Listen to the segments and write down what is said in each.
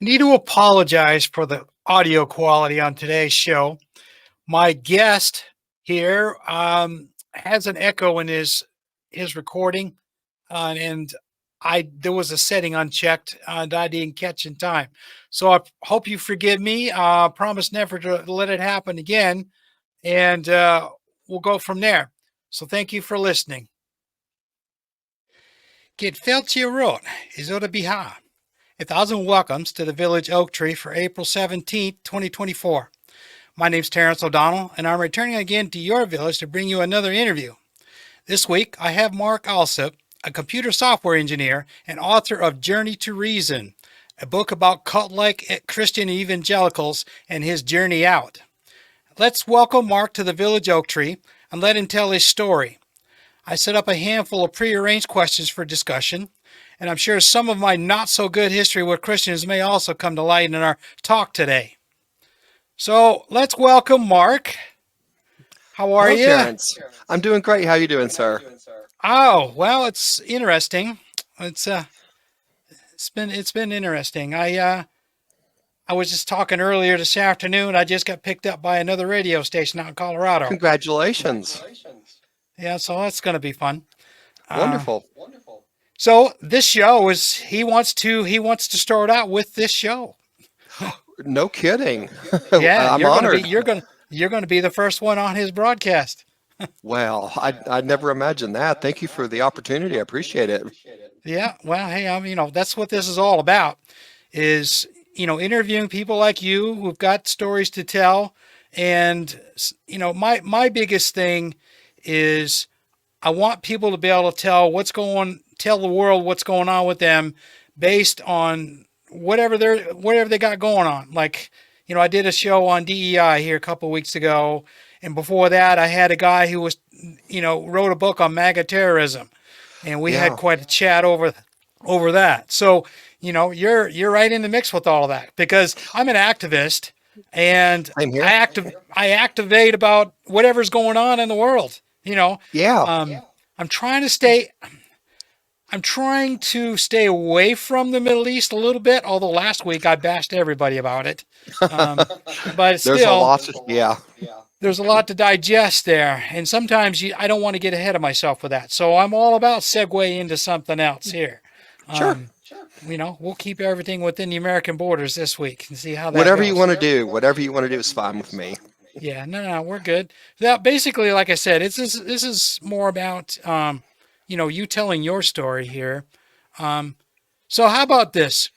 Need to apologize for the audio quality on today's show. My guest here has an echo in his recording, and I there was a setting unchecked and I didn't catch in time. So I hope you forgive me. Promise never to let it happen again, and we'll go from there. So thank you for listening. Get felt your road is ought to be high. 1,000 welcomes to the Village Oak Tree for April 17th, 2024. My name's Terrence O'Donnell, and I'm returning again to your village to bring you another interview. This week, I have Mark Alsip, a computer software engineer and author of Journey to Reason, a book about cult-like Christian evangelicals and his journey out. Let's welcome Mark to the Village Oak Tree and let him tell his story. I set up a handful of prearranged questions for discussion, and I'm sure some of my not-so-good history with Christians may also come to light in our talk today. So let's welcome Mark. How are Hello, you? Terrence. I'm doing great. How are you doing, sir? Oh, well, it's interesting. It's been interesting. I was just talking earlier this afternoon. I just got picked up by another radio station out in Colorado. Congratulations. Yeah, so that's going to be fun. Wonderful. So this show is he wants to start out with this show. No kidding. Yeah, I'm honored. you're going to be the first one on his broadcast. Well, I never imagined that. Thank you for the opportunity. I appreciate it. Yeah, well, hey, that's what this is all about is, interviewing people like you who've got stories to tell. And, my biggest thing is I want people to be able to tell the world what's going on with them based on whatever they got going on. Like, I did a show on DEI here a couple of weeks ago, and before that, I had a guy who was, wrote a book on MAGA terrorism, and we had quite a chat over that. So, you're right in the mix with all of that because I'm an activist, and Same here. I activate about whatever's going on in the world. Yeah. I'm trying to stay away from the Middle East a little bit, although last week I bashed everybody about it. But There's a lot. Yeah. there's a lot to digest there. And sometimes I don't want to get ahead of myself with that. So I'm all about segue into something else here. Sure. We'll keep everything within the American borders this week and see how that Whatever goes. you want to do. Whatever you want to do is fine with me. Yeah, no, we're good. Now, basically, like I said, this is more about you telling your story here. So how about this?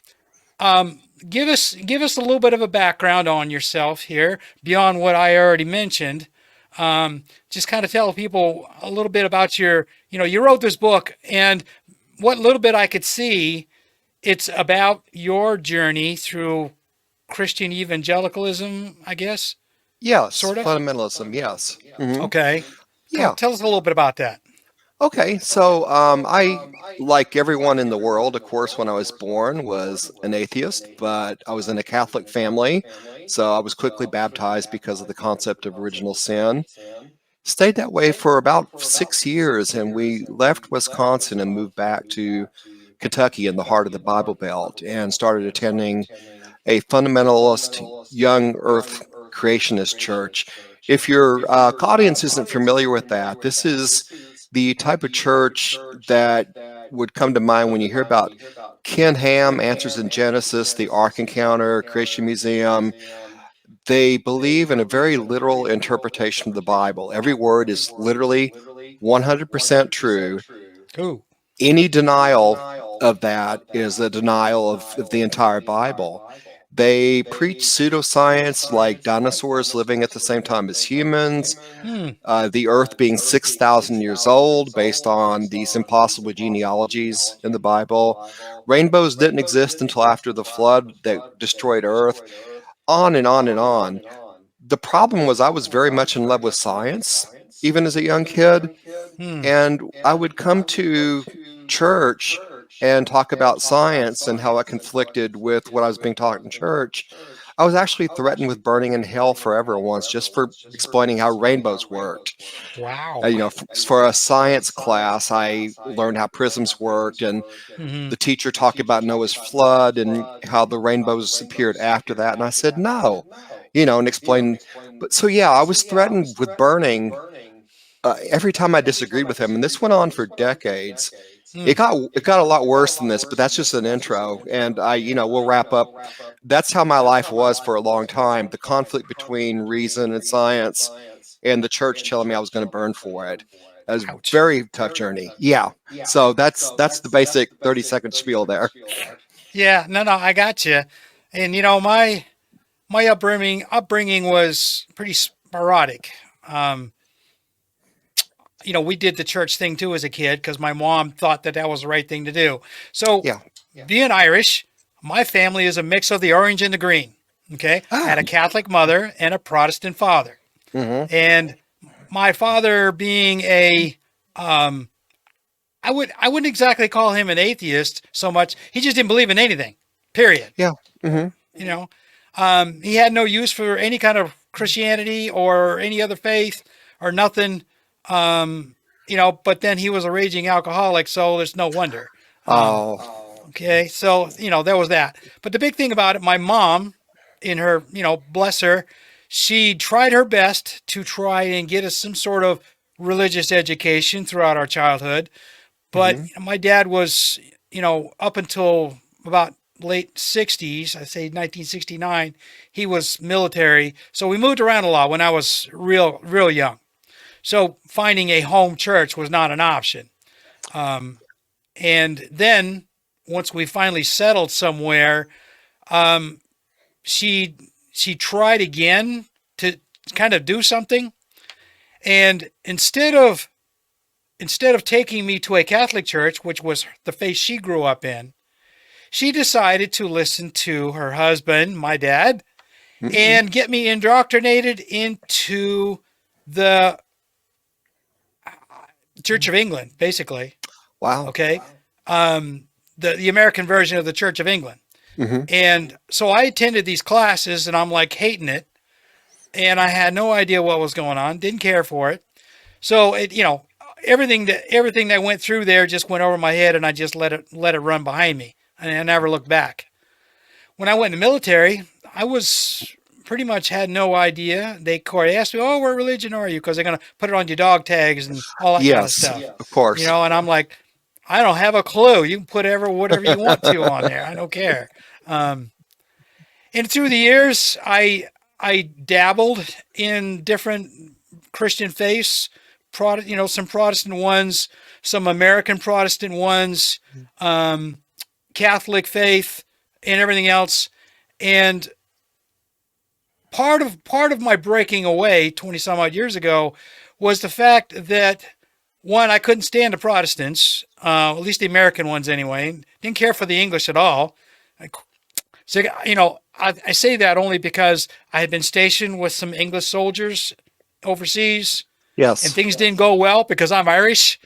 Give us a little bit of a background on yourself here, beyond what I already mentioned. Just kind of tell people a little bit about you wrote this book, and what little bit I could see, it's about your journey through Christian evangelicalism, I guess. Yes. Sort of? Fundamentalism. Yes. Mhm. Okay. Yeah. Tell us a little bit about that. Okay, so I, like everyone in the world, of course, when I was born, was an atheist, but I was in a Catholic family, so I was quickly baptized because of the concept of original sin. Stayed that way for about 6 years, and we left Wisconsin and moved back to Kentucky in the heart of the Bible Belt and started attending a fundamentalist young earth creationist church. If your audience isn't familiar with that, this is the type of church that would come to mind when you hear about Ken Ham, Answers in Genesis, the Ark Encounter, Creation Museum. They believe in a very literal interpretation of the Bible. Every word is literally 100% true. Ooh. Any denial of that is a denial of the entire Bible. They preach pseudoscience like dinosaurs living at the same time as humans, the earth being 6,000 years old based on these impossible genealogies in the Bible. Rainbows didn't exist until after the flood that destroyed earth, on and on and on. The problem was I was very much in love with science, even as a young kid, and I would come to church and talk about science and how it conflicted with what I was being taught in church. I was actually threatened with burning in hell forever once just for explaining how rainbows worked. Wow. For a science class, I learned how prisms worked, and Hmm. the teacher talked about Noah's flood and how the rainbows appeared after that. And I said, no, and explained. But so, yeah, I was threatened with burning every time I disagreed with him. And this went on for decades. It got a lot worse than this, but that's just an intro. And we'll wrap up. That's how my life was for a long time. The conflict between reason and science, and the church telling me I was going to burn for it. It was a Ouch. very tough journey. Yeah. So that's the basic 30-second spiel there. Yeah, no, I got you. And my upbringing was pretty sporadic. Um, we did the church thing too as a kid because my mom thought that that was the right thing to do. So, Yeah. being Irish, my family is a mix of the orange and the green. Okay, I Ah. had a Catholic mother and a Protestant father, Mm-hmm. and my father being um, I wouldn't exactly call him an atheist so much. He just didn't believe in anything. Period. Yeah. Mm-hmm. You know, he had no use for any kind of Christianity or any other faith or nothing. But then he was a raging alcoholic, so there's no wonder. Um, Oh. okay, so there was that. But the big thing about it, my mom, in her, bless her, she tried her best to try and get us some sort of religious education throughout our childhood. But Mm-hmm. my dad was, up until about late 60s, I say 1969, he was military. So we moved around a lot when I was real young. So finding a home church was not an option. And then once we finally settled somewhere, um, she she tried again to kind of do something. And instead of taking me to a Catholic church, which was the faith she grew up in, she decided to listen to her husband, my dad, Mm-hmm. and get me indoctrinated into the Church of England, basically. Wow. Okay. The American version of the Church of England. Mm-hmm. And so I attended these classes and I'm like hating it. And I had no idea what was going on, didn't care for it. So everything that went through there just went over my head and I just let it run behind me. And I never looked back. When I went in the military, I was pretty much had no idea. They asked me, "Oh, what religion are you?" Because they're gonna put it on your dog tags and all that kind of Yes, stuff. of course. And I'm like, I don't have a clue. You can put whatever you want to on there. I don't care. Um, and through the years, I dabbled in different Christian faiths, some Protestant ones, some American Protestant ones, Catholic faith, and everything else. And part of my breaking away 20 some odd years ago was the fact that one, I couldn't stand the Protestants, at least the American ones anyway. Didn't care for the English at all. So, I say that only because I had been stationed with some English soldiers overseas and Yes. things didn't go well because I'm Irish.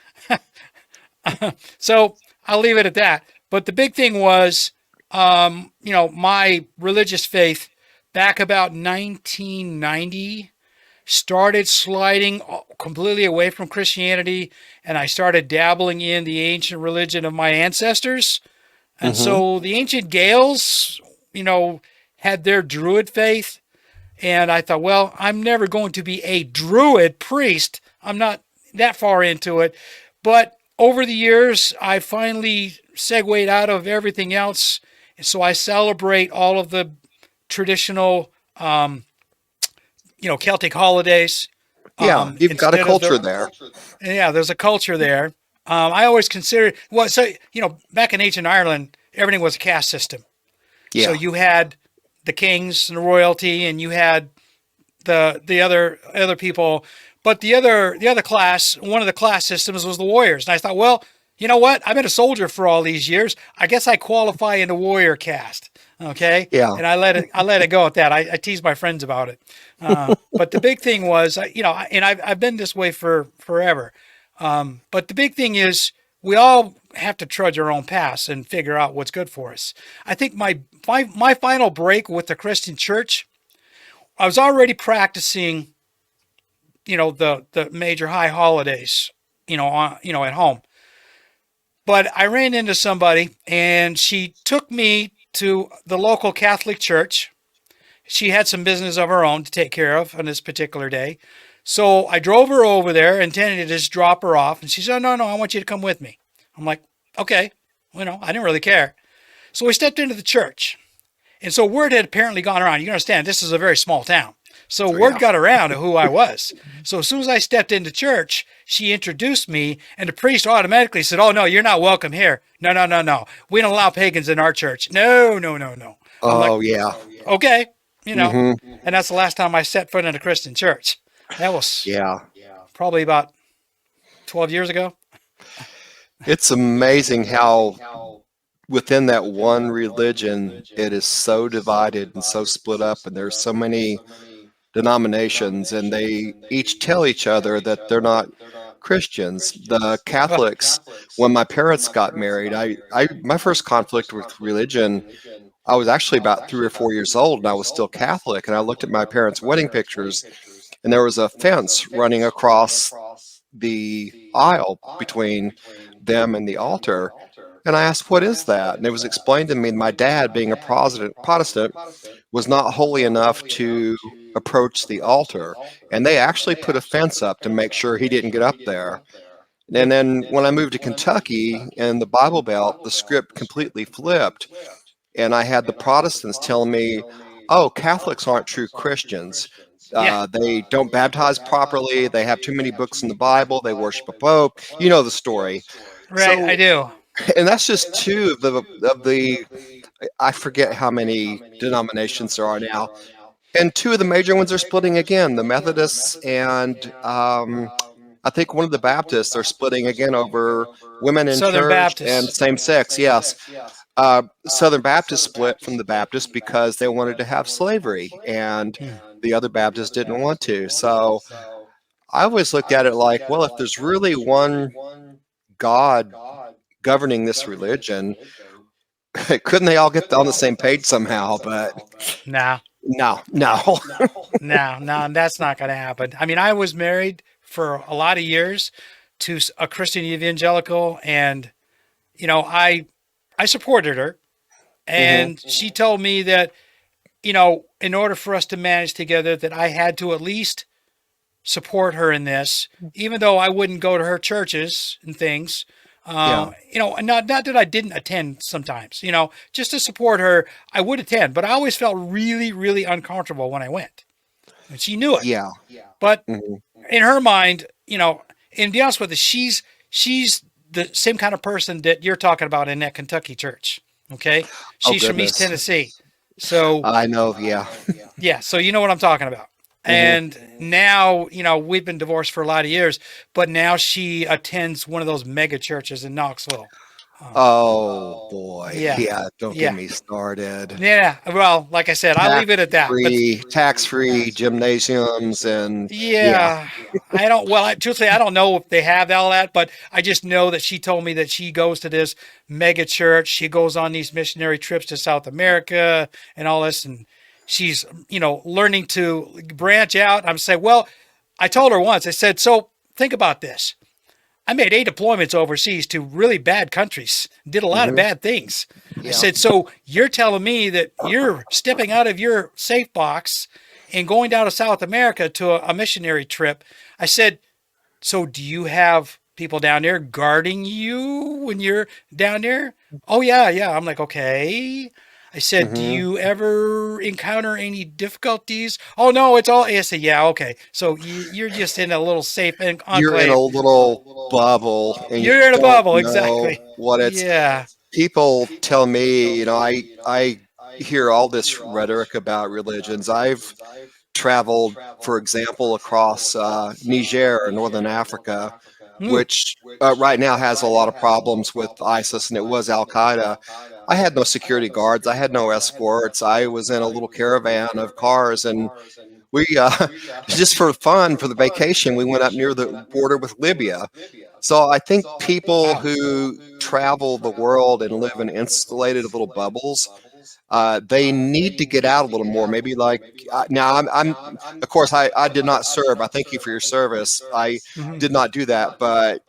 So I'll leave it at that. But the big thing was, my religious faith back about 1990 started sliding completely away from Christianity, and I started dabbling in the ancient religion of my ancestors. And Mm-hmm. so the ancient Gaels, had their Druid faith. And I thought, well, I'm never going to be a Druid priest. I'm not that far into it. But over the years, I finally segued out of everything else. So I celebrate all of the traditional, Celtic holidays. Yeah, you've got a Instead of culture there. yeah, there's a culture there. I always considered, well, so, back in ancient Ireland, everything was a caste system. So Yeah. you had the kings and the royalty, and you had the other people. But the other class, one of the class systems was the warriors. And I thought, well, you know what? I've been a soldier for all these years. I guess I qualify in the warrior caste. Okay. Yeah. And I let it go at that. I tease my friends about it. But the big thing was, and I've been this way for forever. But the big thing is we all have to trudge our own paths and figure out what's good for us. I think my final break with the Christian church, I was already practicing, the major high holidays, at home. But I ran into somebody and she took me to the local Catholic church. She had some business of her own to take care of on this particular day. So I drove her over there, intending to just drop her off. And she said, no, I want you to come with me. I'm like, okay. I didn't really care. So we stepped into the church. And so word had apparently gone around. You can understand, this is a very small town. So Oh, word yeah. got around of who I was. So as soon as I stepped into church, she introduced me, and the priest automatically said, oh, no, you're not welcome here. No, no, no, no. We don't allow pagans in our church. No, no, no, no. I'm like, Oh, yeah. okay, Hmm. and that's the last time I set foot in a Christian church. That was Yeah. probably about 12 years ago. It's amazing how within that one religion, it is so divided and so split up, and there's so many denominations, and they each tell each other that they're not Christians. The Ugh. Catholics, when my parents got married, my first conflict with religion, I was actually about 3 or 4 years old, and I was still Catholic, and I looked at my parents' wedding pictures, and there was a fence running across the aisle between them and the altar. And I asked, "What is that?" And it was explained to me my dad, being a Protestant, was not holy enough to approach the altar. And they actually put a fence up to make sure he didn't get up there. And Yep. then when I moved to Kentucky and the Bible Belt, the script completely flipped. And I had the Protestants telling me, "Oh, Catholics aren't true Christians. Yeah. They don't baptize properly. They have too many books in the Bible. They worship a pope. You know the story." Right. I So, do. and that's just two of the I forget how many denominations there are now, and two of the major ones are splitting again. The Methodists and I think one of the Baptists are splitting again over women in Southern church and Baptists. same sex. Yes, Southern Baptists split from the Baptists because they wanted to have slavery, and Hmm. the other Baptists didn't want to. So I always looked at it like, well, if there's really one God governing this religion, couldn't they all get on the same page somehow? But Nah, no, no. no, that's not going to happen. I mean, I was married for a lot of years to a Christian evangelical, and I supported her, Hmm. and she told me that in order for us to manage together, that I had to at least support her in this, even though I wouldn't go to her churches and things. Yeah, And not that I didn't attend sometimes, just to support her, I would attend, but I always felt really, really uncomfortable when I went. And she knew it. yeah. But Hmm. in her mind, and to be honest with you, she's the same kind of person that you're talking about in that Kentucky church. Okay. Oh She's from East goodness, Tennessee. So I know. Yeah. yeah, so you know what I'm talking about. Hmm. And now, we've been divorced for a lot of years, but now she attends one of those mega churches in Knoxville. Um, Oh boy, yeah, yeah. Don't get yeah, me started. yeah. Well, like I said, I'll leave it at that. But Tax-free gymnasiums, and yeah. yeah, I don't. Well, truthfully, I don't know if they have all that, but I just know that she told me that she goes to this mega church. She goes on these missionary trips to South America and all this, and she's learning to branch out. I'm saying, well, I told her once. I said, so think about this. I made 8 deployments overseas to really bad countries, did a lot of Hmm. bad things. I Yeah. said, so you're telling me that you're stepping out of your safe box and going down to South America to a missionary trip? I said, so do you have people down there guarding you when you're down there? Oh, yeah, yeah. I'm like, okay. I said, do Hmm. you ever encounter any difficulties? Oh, no, it's all. I said, yeah, okay. So you're just in a little safe You're in a enclave. little bubble, and you You're in a don't bubble, know exactly. what it's. Yeah. People tell me, I hear all this rhetoric about religions. I've traveled, for example, across Niger, northern Africa, Mm. which right now has a lot of problems with ISIS, and it was Al Qaeda. I had no security guards. I had no escorts. I was in a little caravan of cars, and we just for fun, for the vacation, we went up near the border with Libya. So I think people Wow. who travel the world and live in insulated little bubbles, they need to get out a little more. Maybe like now, of course, I did not serve. I thank you for your service. I Mhm. did not do that, but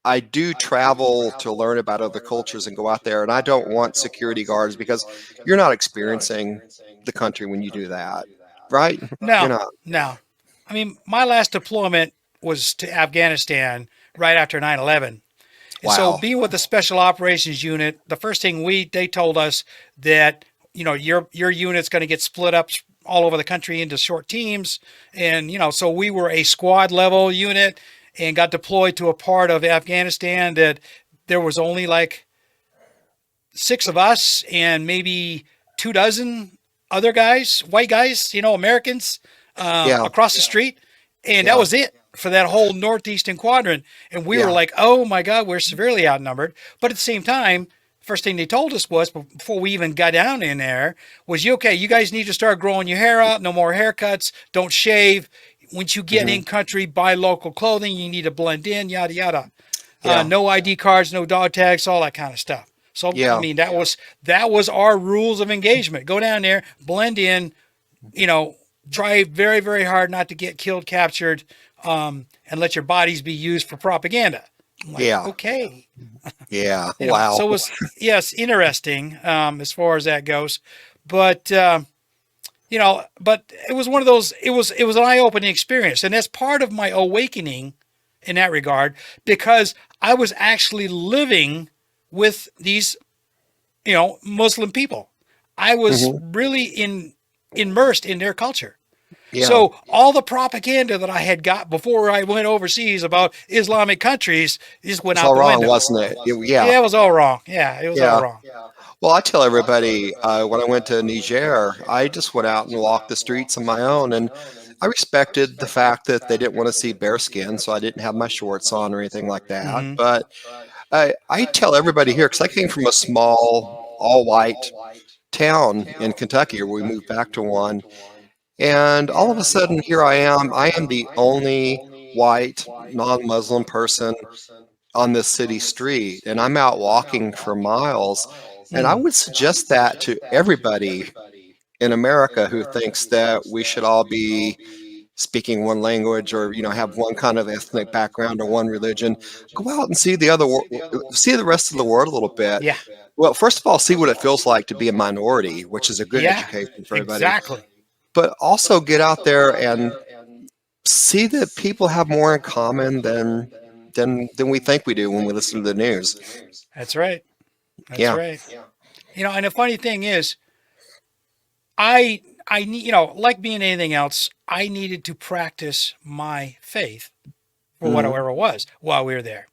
I do travel to learn about other cultures and go out there. And I don't want security guards because you're not experiencing the country when you do that, right? You're No, not. no. I mean, my last deployment was to Afghanistan right after 9/11. And so Wow. being with the special operations unit, the first thing they told us that, your unit's going to get split up all over the country into short teams. And, so we were a squad level unit and got deployed to a part of Afghanistan that there was only like 6 of us and maybe 2 dozen other guys, white guys, Americans, Yeah. across the street. And that Yeah. was it for that whole northeastern quadrant. And we were Yeah. like, oh my God, we're severely outnumbered. But at the same time, first thing they told us was before we even got down in there was, okay, you guys need to start growing your hair out. No more haircuts. Don't shave. Once you get Hmm. in country, buy local clothing. You need to blend in, yada, yada. Yeah. No ID cards, no dog tags, all that kind of stuff. So I Yeah. mean, that was our rules of engagement. Go down there, blend in, you know, try very very hard not to get killed, captured, and let your bodies be used for propaganda. I'm like, Yeah. okay, Yeah. Wow. So it was, yes, interesting, as far as that goes, but but it was one of those. It was an eye opening experience, and that's part of my awakening in that regard because I was actually living with these Muslim people. I was Hmm. really immersed in their culture. Yeah. So all the propaganda that I had got before I went overseas about Islamic countries just went It's out all the wrong, window. wasn't it? Yeah. Yeah, it was all wrong. Yeah, it was all Yeah. wrong. Well, I tell everybody when I went to Niger, I just went out and walked the streets on my own, and I respected the fact that they didn't want to see bare skin, so I didn't have my shorts on or anything like that. Hmm. But I tell everybody here, because I came from a small, all white town in Kentucky, or we moved back to one, and all of a sudden, here I am. I am the only white, non Muslim person on this city street, and I'm out walking for miles. And I Mm. would suggest that to everybody in America who thinks that we should all be speaking one language or have one kind of ethnic background or one religion. Go out and see see the rest of the world a little bit. Yeah. Well, first of all, see what it feels like to be a minority, which is a good Yeah. education for everybody. Exactly. But also get out there and see that people have more in common than we think we do when we listen to the news. That's right. That's Yeah. right. And the funny thing is, I need, like being anything else, I needed to practice my faith for Hmm. whatever it was while we were there.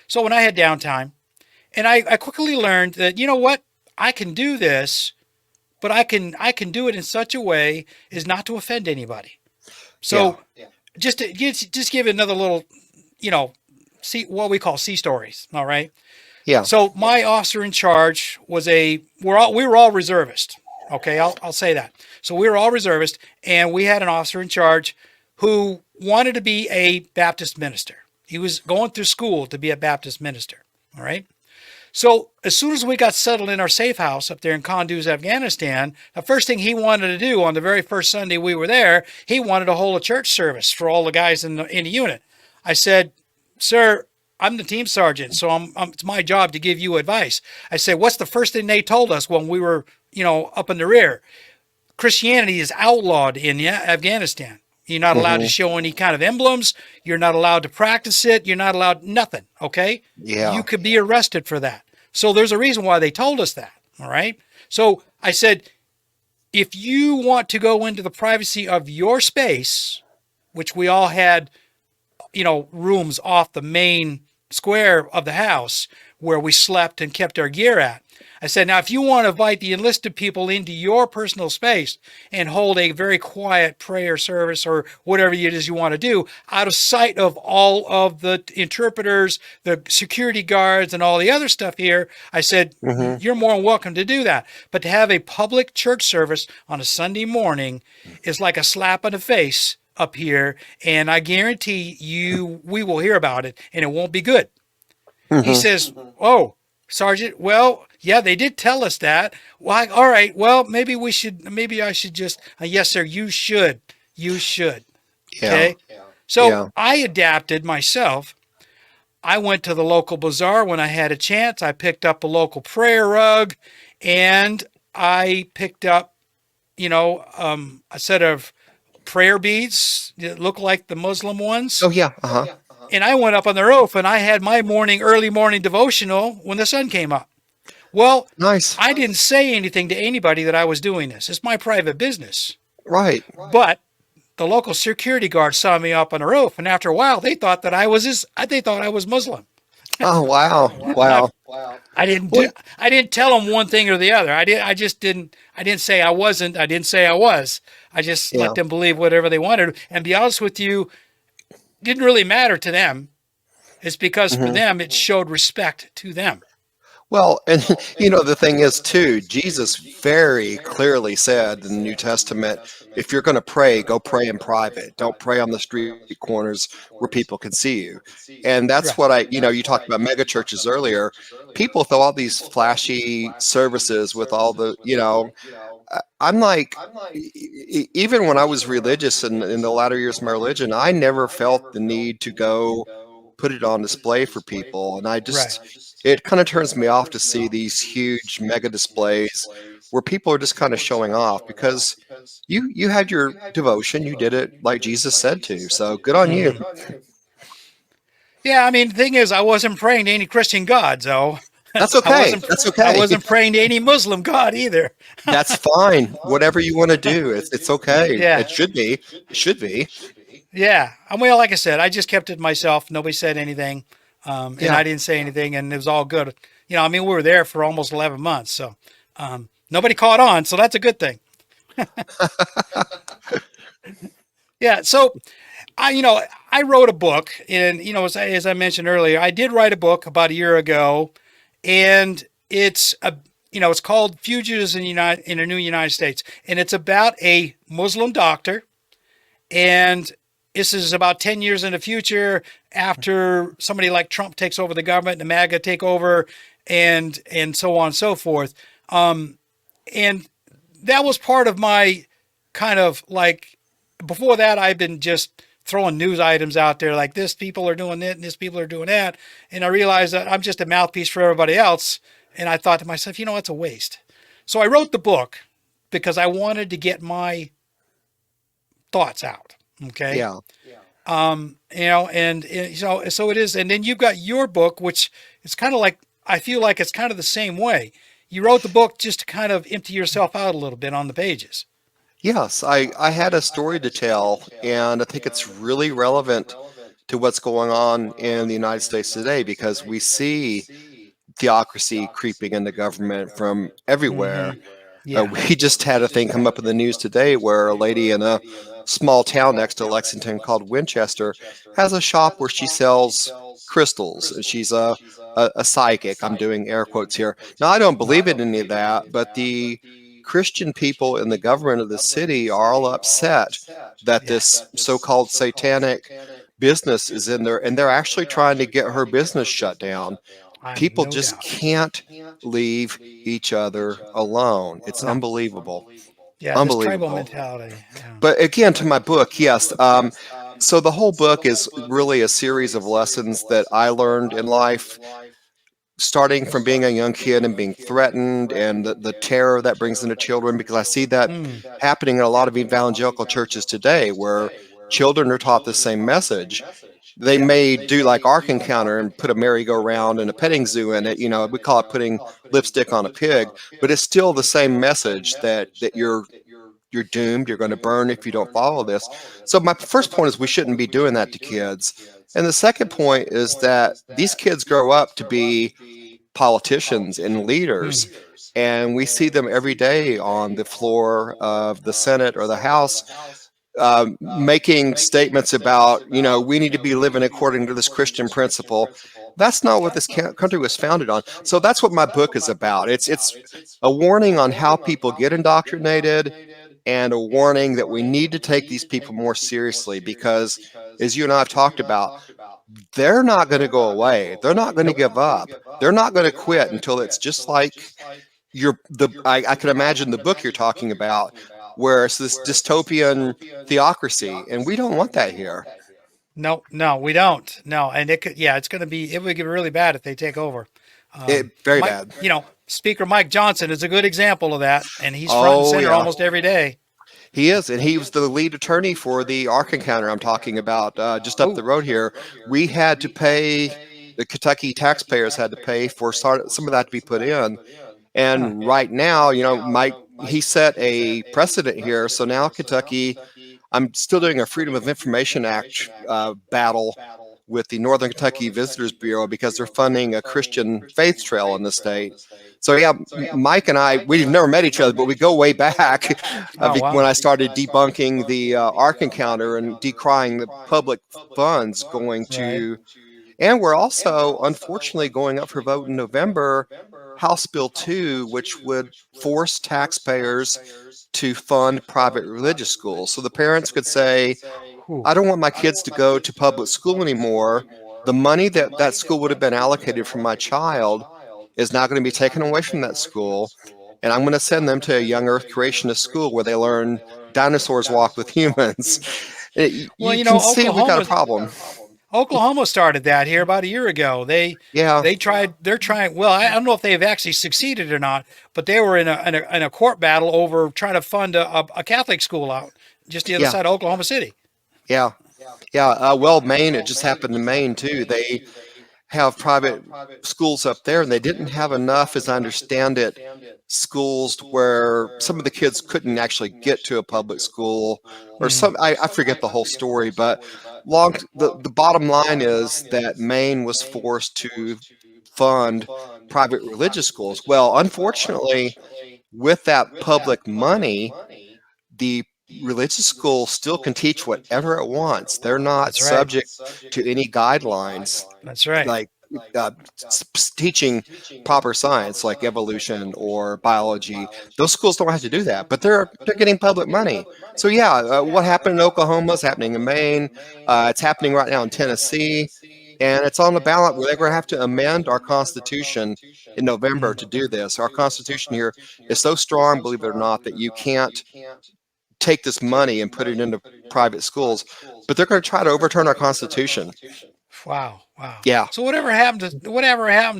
So when I had downtime, and I quickly learned that, you know what, I can do this, but I can do it in such a way as not to offend anybody. Yeah. So just give it another little, you know, see what we call sea stories. All right. Yeah. So my officer in charge was we were all reservists. Okay, I'll say that. So we were all reservists, and we had an officer in charge who wanted to be a Baptist minister. He was going through school to be a Baptist minister. All right. So as soon as we got settled in our safe house up there in Kunduz, Afghanistan, the first thing he wanted to do on the very first Sunday we were there, he wanted to hold a church service for all the guys in the unit. I said, "Sir, I'm the team sergeant, so it's my job to give you advice." I said, "What's the first thing they told us when we were, up in the rear? Christianity is outlawed in Afghanistan. You're not allowed to Hmm. show any kind of emblems. You're not allowed to practice it. You're not allowed nothing. Okay? You Yeah. could be arrested for that." So there's a reason why they told us that. All right? So I said, if you want to go into the privacy of your space, which we all had, rooms off the main square of the house where we slept and kept our gear at. I said, now, if you want to invite the enlisted people into your personal space and hold a very quiet prayer service or whatever it is you want to do, out of sight of all of the interpreters, the security guards, and all the other stuff here, I said, Hmm. you're more than welcome to do that. But to have a public church service on a Sunday morning is like a slap in the face up here, and I guarantee you we will hear about it, and it won't be good. He Hmm. says, "Oh, Sergeant, well, yeah, they did tell us that. Well, all right, well, maybe I should just, yes, sir, you should. You should." Yeah. Okay. So Yeah. I adapted myself. I went to the local bazaar when I had a chance. I picked up a local prayer rug, and I picked up, a set of prayer beads that look like the Muslim ones. Oh yeah. Uh-huh. And I went up on the roof and I had my early morning devotional when the sun came up. Well, Nice. I didn't say anything to anybody that I was doing this. It's my private business. Right. But the local security guard saw me up on the roof, and after a while, they thought that they thought I was Muslim. Oh wow. Wow. I didn't Well, do, I didn't tell them one thing or the other. I just didn't. I didn't say I wasn't. I didn't say I was. I just let yeah. them believe whatever they wanted. And to be honest with you, it didn't really matter to them. It's because for Hmm. them it showed respect to them. Well, and the thing is too, Jesus very clearly said in the New Testament, if you're going to pray, go pray in private. Don't pray on the street corners where people can see you. And that's Right. what you talked about mega churches earlier. People throw all these flashy services with all the, I'm like, even when I was religious in the latter years of my religion, I never felt the need to go put it on display for people. And Right. it kind of turns me off to see these huge mega displays where people are just kind of showing off because you had your devotion, you did it like Jesus said to. So good on you. Hmm. Yeah, I mean, the thing is, I wasn't praying to any Christian god, so That's I okay. wasn't. That's I okay. wasn't praying to any Muslim god either. That's fine. Whatever you want to do, it's okay. Yeah, It should be. It should be. yeah. I mean, like I said, I just kept it to myself. Nobody said anything, and Yeah. I didn't say anything, and it was all good. I mean, we were there for almost 11 months, so nobody caught on, so that's a good thing. Yeah. So I wrote a book, and as I mentioned earlier, I did write a book about a year ago, and it's called Fugitives in a New United States, and it's about a Muslim doctor, and this is about 10 years in the future after somebody like Trump takes over the government, the MAGA take over, and so on and so forth. And that was part of my kind of like before that I've been just throwing news items out there like this people are doing it and this people are doing that, and I realized that I'm just a mouthpiece for everybody else, and I thought to myself, it's a waste. So I wrote the book because I wanted to get my thoughts out. Okay. Yeah. So it is, and then you've got your book, which is kind of like I feel like it's kind of the same way. You wrote the book just to kind of empty yourself out a little bit on the pages. Yes, I had a story to tell, and I think it's really relevant to what's going on in the United States today because we see theocracy creeping in the government from Mm-hmm. everywhere. Yeah. We just had a thing come up in the news today where a lady in a small town next to Lexington called Winchester has a shop where she sells crystals, and she's a psychic. I'm doing air quotes here. Now, I don't believe in any of that, but the Christian people in the government of the city are all upset that Yeah. this so-called satanic business is in there, and they're actually trying to get her business shut down. I People no just doubt. can't leave each other alone. It's No. unbelievable. Yeah, this tribal Unbelievable. mentality. Yeah. But again, to my book, yes. So the whole book is really a series of lessons that I learned in life, starting from being a young kid and being threatened and the terror that brings into children, because I see that Mm. happening in a lot of evangelical churches today where children are taught the same message. They Yeah. may do like Ark Encounter and put a merry-go-round and a petting zoo in it. We call it putting lipstick on a pig, but it's still the same message that you're doomed, you're going to burn if you don't follow this. So my first point is we shouldn't be doing that to kids. And the second point is that these kids grow up to be politicians and leaders, Mm. and we see them every day on the floor of the Senate or the House, making statements about, we need to be living according to this Christian principle. That's not what this country was founded on. So that's what my book is about. It's a warning on how people get indoctrinated, and a warning that we need to take these people more seriously because, as you and I have talked about, they're not going to go away. They're not going to Nope. give up. They're not going to quit until it's just like I can imagine the book you're talking about, where it's this dystopian theocracy, and we don't want that here. No, no, we don't. No, and it could, yeah, it's going to be, it would get really bad if they take over. Very Mike, bad. Speaker Mike Johnson is a good example of that, and he's front and Oh center yeah, almost every day. he is, and he was the lead attorney for the Ark Encounter I'm talking about, just up Oh, the road here. We had to pay. The Kentucky taxpayers had to pay for some of that to be put in. huh. And right now, Mike, he set a precedent here. So now Kentucky, I'm still doing a Freedom of Information Act battle with the Northern Kentucky Visitors Bureau because they're funding a Christian faith trail in the state. So yeah, Mike and I, we've never met each other, but we go way back Oh, wow. when I started debunking the Ark Encounter and decrying the public funds going Right. to, and we're also unfortunately going up for vote in November, House Bill 2, which would force taxpayers to fund private religious schools. So the parents could say, Whew. I don't want my kids to go to public school anymore. The money that that school would have been allocated for my child is now going to be taken away from that school. And I'm going to send them to a young earth creationist school where they learn dinosaurs walk with humans. Well, You can see we got a problem. Oklahoma started that here about a year ago. Yeah, They tried. They're trying. Well, I don't know if they've actually succeeded or not, but they were in a court battle over trying to fund a Catholic school out just the other yeah, side of Oklahoma City. yeah, yeah. Well, Maine, it just happened in Maine too. They have private schools up there, and they didn't have enough, as I understand it, schools where some of the kids couldn't actually get to a public school, or Mm, some. I forget the whole story, but the bottom line is that Maine was forced to fund private religious schools. Well, unfortunately, with that public money, the religious school still can teach whatever it wants. They're not that's right. subject to any guidelines That's right. like uh, teaching proper science like evolution or biology. Those schools don't have to do that, but they're getting public money. So yeah, what happened in Oklahoma is happening in Maine. It's happening right now in Tennessee, and it's on the ballot. We're going to have to amend our Constitution in November to do this. Our Constitution here is so strong, believe it or not, that you can't take this money and put it into private schools, but they're going to try to overturn our Constitution. Wow. Wow. Yeah. So whatever happened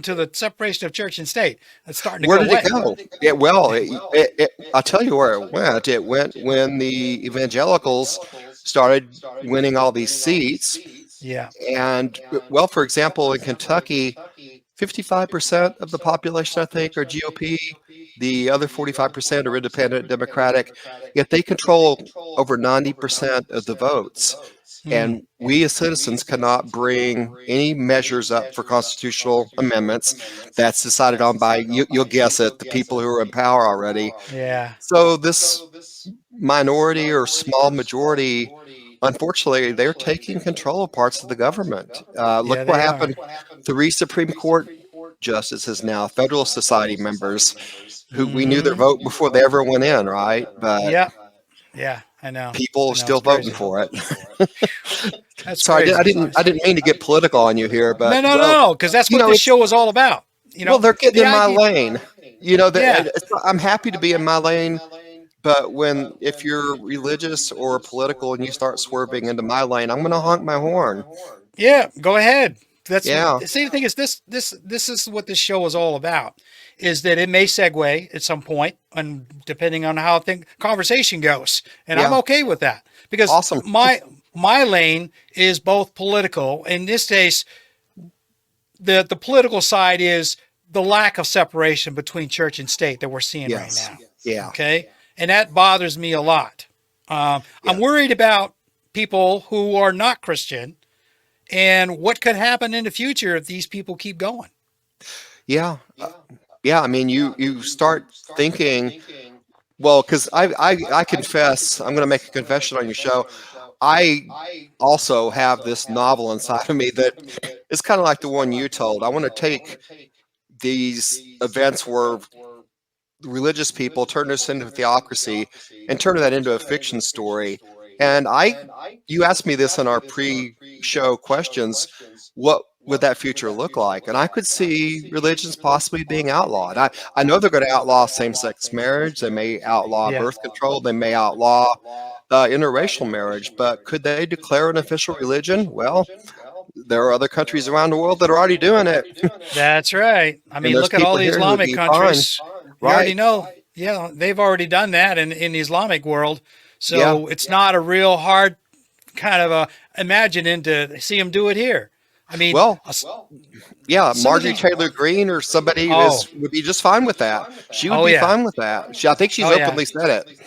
to the separation of church and state? That's starting to Where go did it away. go? I'll tell you where it went. It went when the evangelicals started winning all these seats. Yeah. And, well, for example, in Kentucky, 55% of the population, I think, are GOP. The other 45% are independent Democratic, yet they control over 90% of the votes. Mm, And we as citizens cannot bring any measures up for constitutional amendments. That's decided on by, you'll guess it, the people who are in power already. yeah. So this minority or small majority, unfortunately, they're taking control of parts of the government. Look Yeah, what they are. happened. Three Supreme Court justices now, Federalist Society members, who we knew their Hmm. vote before they ever went in, right? But Yeah. Yeah. I know. people I are know. It's still voting crazy. for it. That's Sorry, crazy. I didn't mean to get political on you here, No, but no, no, well, no. Because that's what this it's, show is all about. well, they're getting The in my idea. lane. Yeah. I'm happy to be in my lane, but if you're religious or political and you start swerving into my lane, I'm going to honk my horn. Yeah. Go ahead. That's what. Yeah, See, the thing is, this is what this show is all about. Is that it may segue at some point, and depending on how conversation goes, and I'm yeah, okay with that because awesome. my lane is both political. In this case, the political side is the lack of separation between church and state that we're seeing right Yes, now. yeah, Okay, and that bothers me a lot. yeah, I'm worried about people who are not Christian and what could happen in the future if these people keep going. yeah, yeah. I mean, you start thinking, well, because I confess, I'm going to make a confession on your show. I also have this novel inside of me that is kind of like the one you told. I want to take these events where religious people, turn this into a theocracy, and turn that into a fiction story. And you asked me this in our pre-show questions, what would that future look like? And I could see religions possibly being outlawed. I know they're going to outlaw same-sex marriage. They may outlaw Yeah. birth control. They may outlaw interracial marriage. But could they declare an official religion? Well, there are other countries around the world that are already doing it, That's right. I and mean, there's look at all people the here who would Islamic be fine. countries. You already Right? know. Yeah, they've already done that in the Islamic world. Yeah. So it's not a real hard kind of imagining to see them do it here. I mean, Well, yeah, some of Marjorie these. Taylor Greene or somebody Oh, is would be just fine with that. She would oh be yeah, fine with that. I think she's oh yeah. openly said it.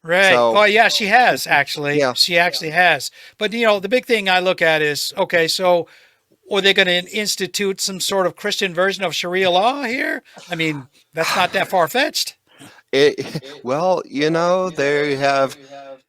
Right. So Oh yeah, she has actually. yeah. She actually has. But the big thing I look at is okay. So, are they going to institute some sort of Christian version of Sharia law here? I mean, that's not that far fetched. Well, they have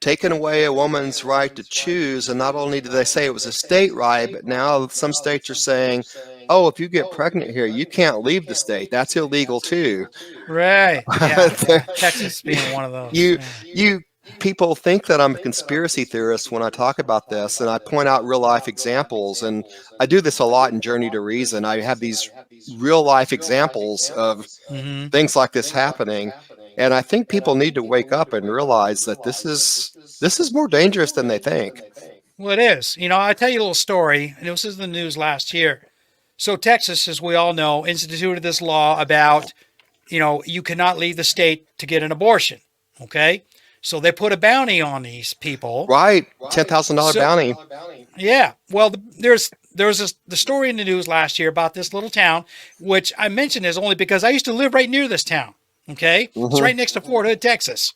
taken away a woman's right to choose, and not only did they say it was a state right, but now some states are saying, "Oh, if you get pregnant here, you can't leave the state. That's illegal too." Right. Yeah. Texas being one of those. you Yeah. you people think that I'm a conspiracy theorist when I talk about this, and I point out real life examples, and I do this a lot in Journey to Reason. I have these real life examples of Hmm. things like this happening, and I think people need to wake up and realize that this is more dangerous than they think. Well, it is. I'll tell you a little story, and this was in the news last year. So, Texas, as we all know, instituted this law about, you cannot leave the state to get an abortion. Okay. So they put a bounty on these people. Right, $10,000 So, bounty. yeah. Well, there's the story in the news last year about this little town, which I mention is only because I used to live right near this town. Okay. It's Hmm. right next to Fort Hood, Texas.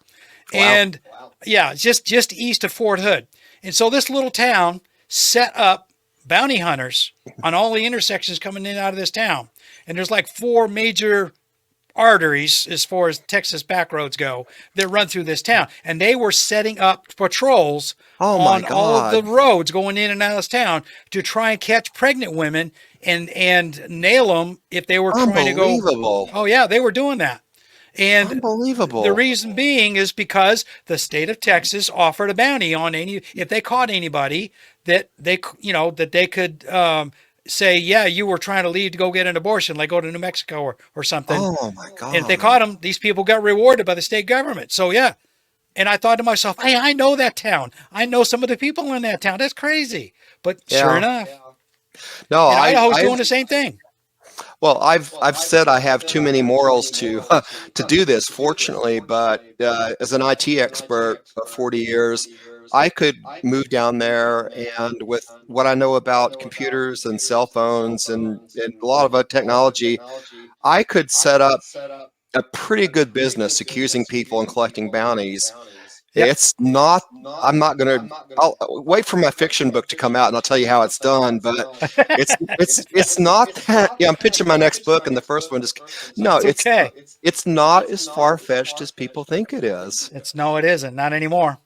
Wow. And yeah, just east of Fort Hood. And so this little town set up bounty hunters on all the intersections coming in and out of this town. And there's like four major arteries as far as Texas back roads go that run through this town. And they were setting up patrols Oh my on all of the God. roads going in and out of this town to try and catch pregnant women and nail them if they were trying to go. Unbelievable. Oh yeah, they were doing that. And the Unbelievable. reason being is because the state of Texas offered a bounty on any if they caught anybody that they could say, yeah, you were trying to leave to go get an abortion, like go to New Mexico or something. Oh my And if they God. caught them, these people got rewarded by the state government. So yeah. And I thought to myself, hey, I know that town. I know some of the people in that town. That's crazy. But sure Yeah. enough, No, and Idaho's I've doing the same thing. well, I've said I have too many morals to to do this, fortunately. But as an IT expert of 40 years, I could move down there, and with what I know about computers and cell phones and a lot of technology, I could set up a pretty good business accusing people and collecting bounties. Yep. It's not. I'm not gonna. I'll wait for my fiction book to come out, and I'll tell you how it's done. But it's not that. Yeah, I'm pitching my next book, and the first one just no. It's okay. It's not as far fetched as people think it is. No, it isn't. Not anymore.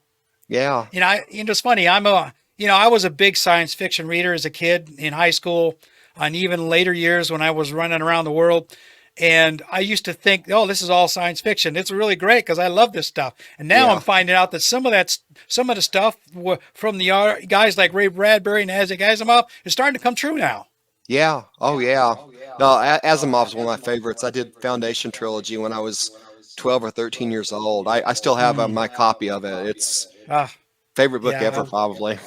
Yeah. It's funny. I was a big science fiction reader as a kid in high school, and even later years when I was running around the world. And I used to think, oh, this is all science fiction. It's really great because I love this stuff. And now Yeah. I'm finding out that some of the stuff from the guys like Ray Bradbury and Isaac Asimov is starting to come true now. Yeah. Oh yeah. No, Asimov's one of my favorites. I did Foundation trilogy when I was 12 or 13 years old. I still have my copy of it. It's Ah, favorite book yeah. ever, probably.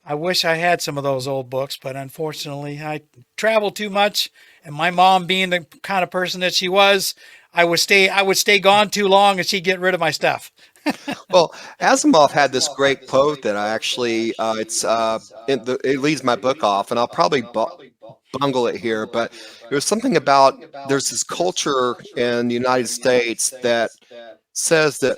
I wish I had some of those old books, but unfortunately, I travel too much. And my mom, being the kind of person that she was, I would stay gone too long, and she'd get rid of my stuff. Well, Asimov had this great quote that I actually, it leads my book off, and I'll probably bungle it here, but there's something about there's this culture in the United States that says that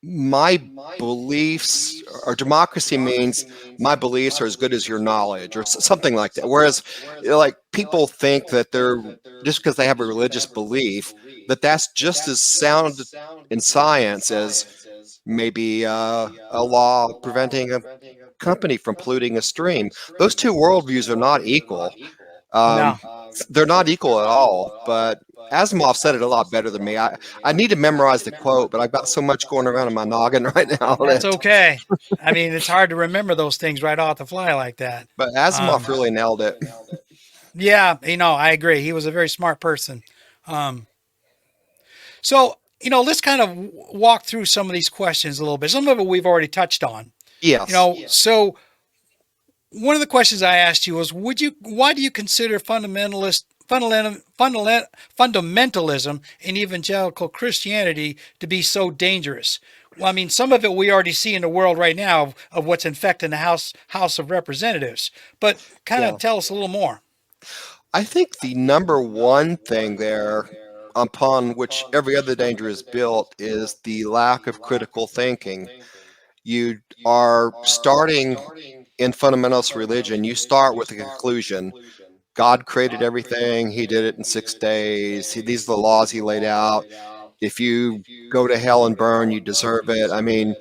my beliefs or democracy means my beliefs are as good as your knowledge or something like that. Whereas, like people think that they're just because they have a religious belief that that's just as sound in science as maybe a law preventing a company from polluting a stream. Those two worldviews are not equal. No. Um, they're not equal at all. But Asimov said it a lot better than me. I need to memorize the quote, but I've got so much going around in my noggin right now That's that. okay. I mean, it's hard to remember those things right off the fly like that. But Um, Asimov really nailed it. yeah, I agree. He was a very smart person. Um, so, let's kind of walk through some of these questions a little bit. Some of it we've already touched on. Yes. So one of the questions I asked you was, why do you consider fundamentalism in evangelical Christianity to be so dangerous? Well, I mean, some of it we already see in the world right now of what's infecting the House of Representatives, but kind Yeah. of tell us a little more. I think the number one thing there upon which every other danger is built is the lack of critical thinking. You are starting in fundamentalist religion, you start with a conclusion. God created everything. He did it in 6 days. These are the laws he laid out. If you go to hell and burn, you deserve it. I mean,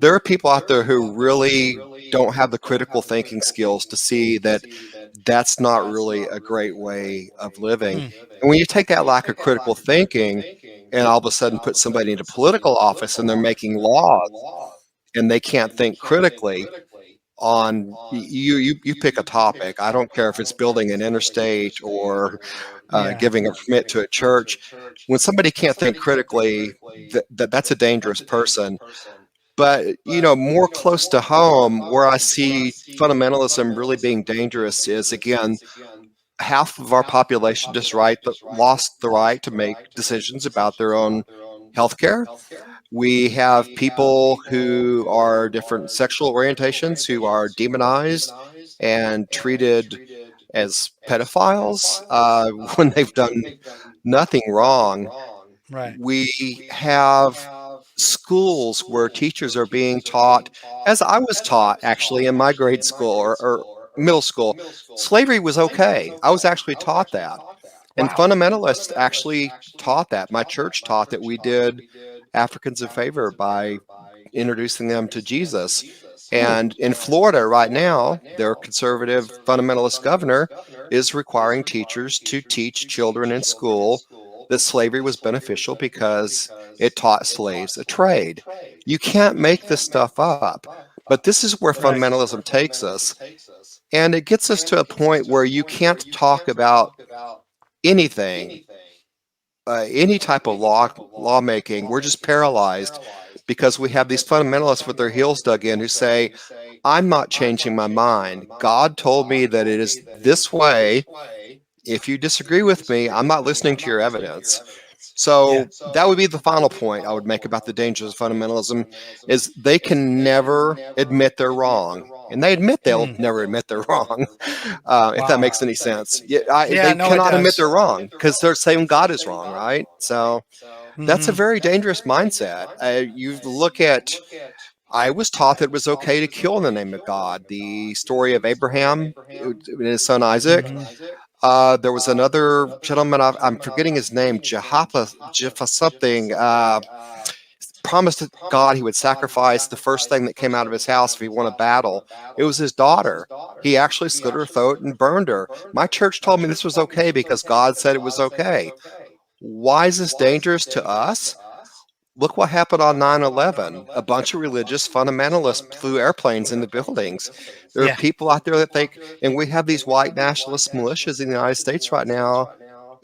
there are people out there who really don't have the critical thinking skills to see that that's not really a great way of living. Hmm. And when you take that lack of critical thinking and all of a sudden put somebody into political office and they're making laws and they can't think critically on you pick a topic. I don't care if it's building an interstate or Yeah. giving a permit to a church. When somebody can't think critically, that's a dangerous person. But more close to home, where I see fundamentalism really being dangerous is, again, half of our population just lost the right to make decisions about their own healthcare. We have people who are different sexual orientations who are demonized and treated as pedophiles when they've done nothing wrong. Right. We have schools where teachers are being taught, as I was taught actually in my grade school or middle school, slavery was okay. I was actually taught that. And Wow. fundamentalists actually taught that. My church taught that we did Africans a favor by introducing them to Jesus. Ooh. And in Florida right now, their conservative fundamentalist governor is requiring teachers to teach children in school that slavery was beneficial because it taught slaves a trade. You can't make this stuff up. But this is where Right. fundamentalism takes us. And it gets us to a point where you can't talk about anything, any type of lawmaking. We're just paralyzed because we have these fundamentalists with their heels dug in who say, I'm not changing my mind. God told me that it is this way. If you disagree with me, I'm not listening to your evidence. Yeah. So that would be the final point I would make about the dangers of fundamentalism is they can never admit they're wrong. And they admit they'll Mm. never admit they're wrong, if that Wow. makes any sense. Yeah, They no, it cannot admit does. they're wrong because they're saying God is wrong, right? So that's a Hmm. very dangerous mindset. You look at, I was taught that it was okay to kill in the name of God. The story of Abraham and his son Isaac. Hmm. There was another gentleman, I'm forgetting his name, Jephthah something, promised God he would sacrifice the first thing that came out of his house if he won a battle. It was his daughter. He actually slit her throat and burned her. My church told me this was okay because God said it was okay. Why is this dangerous to us? Look what happened on 9/11. A bunch of religious fundamentalists flew airplanes into buildings. There are Yeah. people out there that think, and we have these white nationalist militias in the United States right now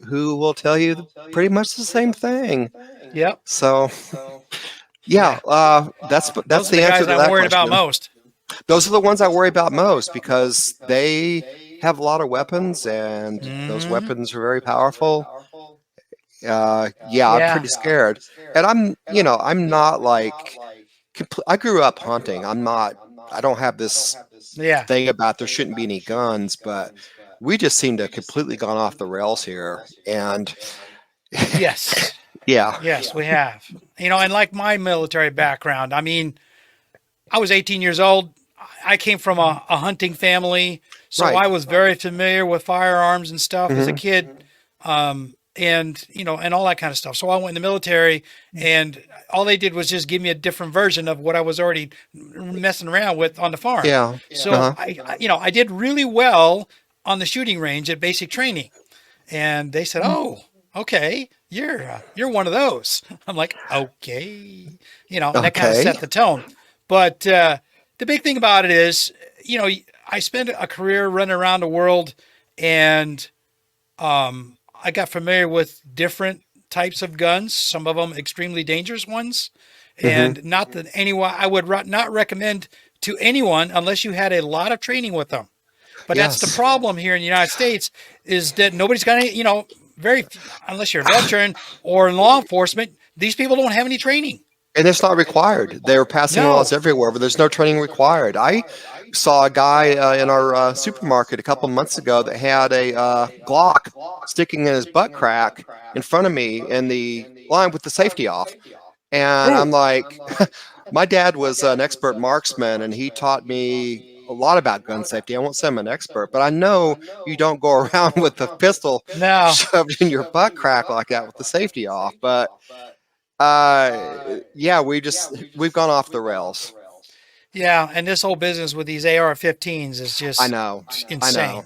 who will tell you pretty much the same thing. Yep. So, yeah, Yeah. that's Those are the the answer guys to I'm that worried about question. most. Those are the ones I worry about most because they have a lot of weapons, and those Hmm. weapons are very powerful. Yeah, I'm Yeah. pretty scared, and I'm not like I grew up hunting. I'm not. I don't have this Yeah. thing about there shouldn't be any guns, but we just seem to have completely gone off the rails here. And Yes. yeah, Yes, we have. And like my military background, I mean, I was 18 years old. I came from a hunting family, so right. I was very familiar with firearms and stuff as a Hmm. kid, and and all that kind of stuff. So I went in the military, and all they did was just give me a different version of what I was already messing around with on the farm. Yeah. So Uh-huh. I did really well on the shooting range at basic training, and they said, "Oh." okay, you're one of those. I'm like, okay, and that kind of Okay. set the tone. But the big thing about it is, you know, I spent a career running around the world, and I got familiar with different types of guns. Some of them extremely dangerous ones, Hmm. and not that anyone I would not recommend to anyone unless you had a lot of training with them. But that's the Yes. problem here in the United States is that nobody's got any, very unless you're a veteran or in law enforcement, these people don't have any training. And it's not required. They're passing laws No. everywhere, but there's no training required. I saw a guy in our supermarket a couple months ago that had a Glock sticking in his butt crack in front of me in the line with the safety off. And Ooh. I'm like, my dad was an expert marksman and he taught me a lot about gun safety. I won't say I'm an expert, but I know you don't go around with a pistol No. shoved in your butt crack like that with the safety off. But uh, yeah, we've gone off the rails. Yeah, and this whole business with these AR-15s is I just know. I insane. know.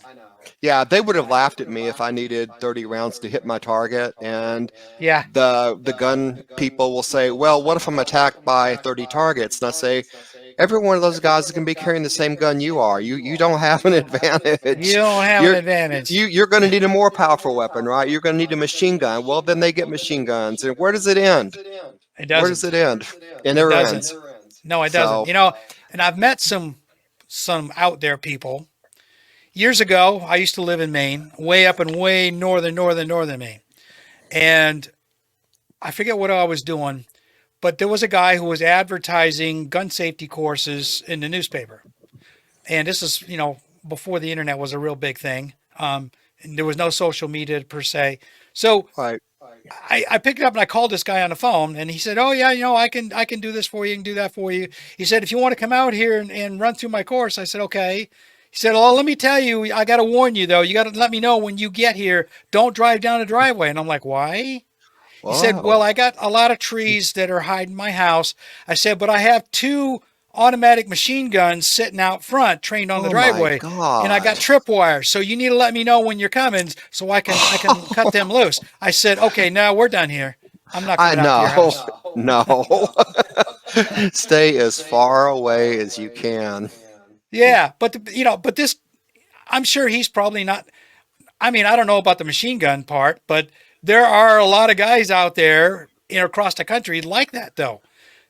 Yeah, they would have laughed at me if I needed 30 rounds to hit my target. And Yeah. the gun people will say, "Well, what if I'm attacked by 30 targets?" And I say, "Every one of those guys is going to be carrying the same gun you are. You don't have an You advantage. don't have an You're advantage. you're going to need a more powerful weapon, right? You're going to need a machine gun. Well, then they get machine guns. And where does it end? It Where does doesn't. it end? It It never doesn't. ends. No, it doesn't. So, And I've met some out there people. Years ago, I used to live in Maine, way up in way northern Maine. And I forget what I was doing, but there was a guy who was advertising gun safety courses in the newspaper. And this is, before the internet was a real big thing. And there was no social media per se. So right. I picked it up and I called this guy on the phone and he said, "Oh yeah, I can do this for you, I can do that for you." He said, "If you want to come out here and run through my course." I said, "Okay." He said, "Oh, let me tell you, I got to warn you though. You got to let me know when you get here. Don't drive down the driveway." And I'm like, "Why?" He said, "Well, Wow. I got a lot of trees that are hiding my house." I said, "But I have two automatic machine guns sitting out front, trained on the Oh my driveway, and I got God. tripwires. So you need to let me know when you're coming, so I can cut them loose." I said, "Okay, now we're done here. I'm not I coming out to your know. house." No. Stay as far away as you can. Yeah, but this, I'm sure he's probably not. I mean, I don't know about the machine gun part, but there are a lot of guys out there, across the country like that though,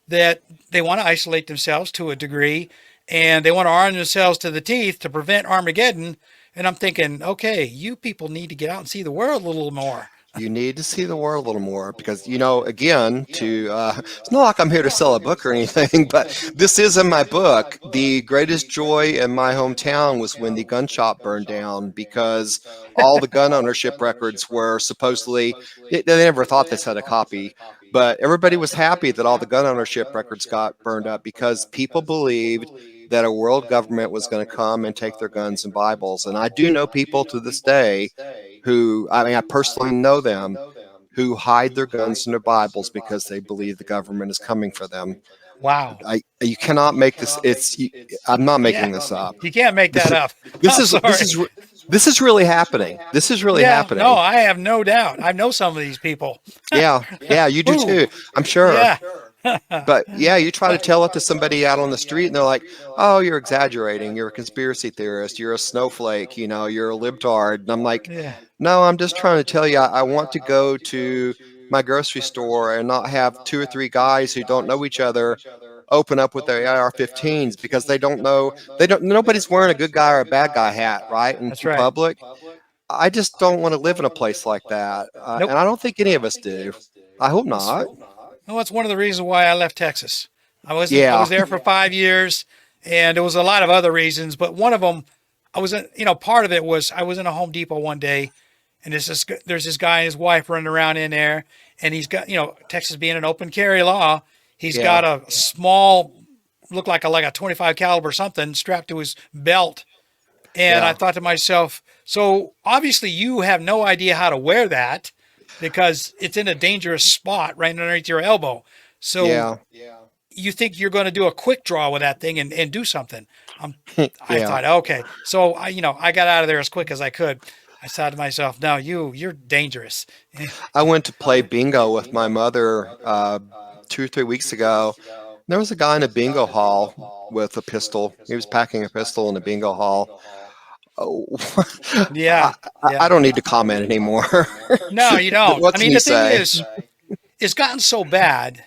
that they want to isolate themselves to a degree, and they want to arm themselves to the teeth to prevent Armageddon. And I'm thinking, okay, you people need to get out and see the world a little more. You need to see the world a little more because, again, it's not like I'm here to sell a book or anything, but this is in my book. The greatest joy in my hometown was when the gun shop burned down because all the gun ownership records were supposedly, they never thought this had a copy, but everybody was happy that all the gun ownership records got burned up because people believed that a world government was going to come and take their guns and Bibles. And I do know people to this day who, I mean, I personally know them who hide their guns in their Bibles because they believe the government is coming for them. Wow. You cannot make this. I'm not Yeah. making this up. You can't make This that is up. this I'm is this sorry. is this is really happening. This is really Yeah, no, happening. I have no doubt. I know some of these people. Yeah, yeah, you do Ooh, too. I'm sure. yeah. But yeah, you try to tell it to somebody out on the street, and they're like, "Oh, you're exaggerating. You're a conspiracy theorist. You're a snowflake. You're a libtard." And I'm like, Yeah. "No, I'm just trying to tell you. I want to go to my grocery store and not have two or three guys who don't know each other open up with their AR-15s because they don't know. They don't. Nobody's wearing a good guy or a bad guy hat, right? That's In right. public. I just don't want to live in a place like that, Nope. and I don't think any of us do. I hope That's not. No, that's one of the reasons why I left Texas. I Yeah, was there for 5 years, and there was a lot of other reasons, but one of them, part of it was I was in a Home Depot one day, and there's this guy and his wife running around in there, and he's got, Texas being an open carry law, he's yeah, got a small, look like a 25 caliber something strapped to his belt. And I yeah, thought to myself, so obviously you have no idea how to wear that because it's in a dangerous spot right underneath your elbow. So yeah, you think you're going to do a quick draw with that thing and do something. I yeah. thought, okay. So I got out of there as quick as I could. I thought to myself, no, you're dangerous. I went to play bingo with my mother 2 or 3 weeks ago. There was a guy in a bingo hall with a pistol. He was packing a pistol in a bingo hall. Oh, I, Yeah, I yeah. don't need to comment anymore. No, you don't. What I can mean, you the thing say? is, it's gotten so bad.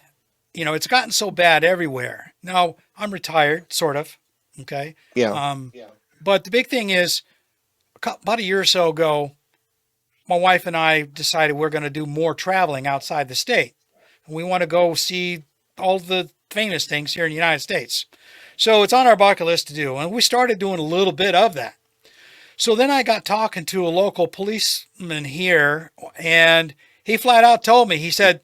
It's gotten so bad everywhere. Now, I'm retired, sort of. Okay. Yeah. Um, but the big thing is, about a year or so ago, my wife and I decided we're going to do more traveling outside the state. And we want to go see all the famous things here in the United States. So it's on our bucket list to do. And we started doing a little bit of that. So then I got talking to a local policeman here, and he flat out told me, he said,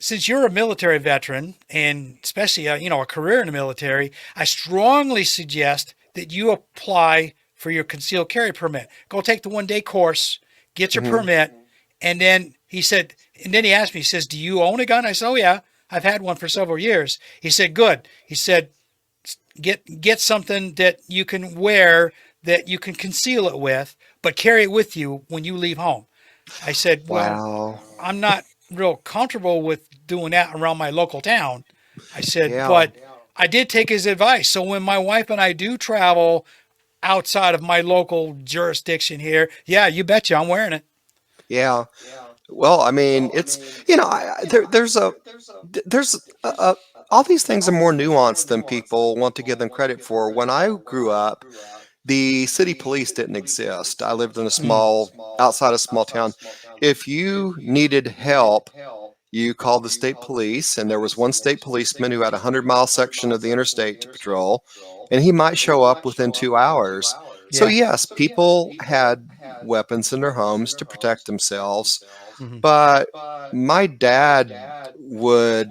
since you're a military veteran and especially a career in the military, I strongly suggest that you apply for your concealed carry permit. Go take the 1 day course, get your Hmm. permit, and then he said, and then he asked me, he says, "Do you own a gun?" I said, "Oh yeah, I've had one for several years." He said, "Good." He said, "Get something that you can wear that you can conceal it with, but carry it with you when you leave home." I said, "Well, Wow. I'm not real comfortable with doing that around my local town." I said, Yeah. "But I did take his advice. So when my wife and I do travel outside of my local jurisdiction here, yeah, you betcha I'm wearing it." Yeah. Well, I mean, it's there's all these things are more nuanced than people want to give them credit for. When I grew up, the city police didn't exist. I lived in a outside a small town. If you needed help, you called the state police, and there was one state policeman who had a 100-mile section of the interstate to patrol, and he might show up within 2 hours. So, Yeah. yes, people had weapons in their homes to protect themselves, Hmm. but my dad would.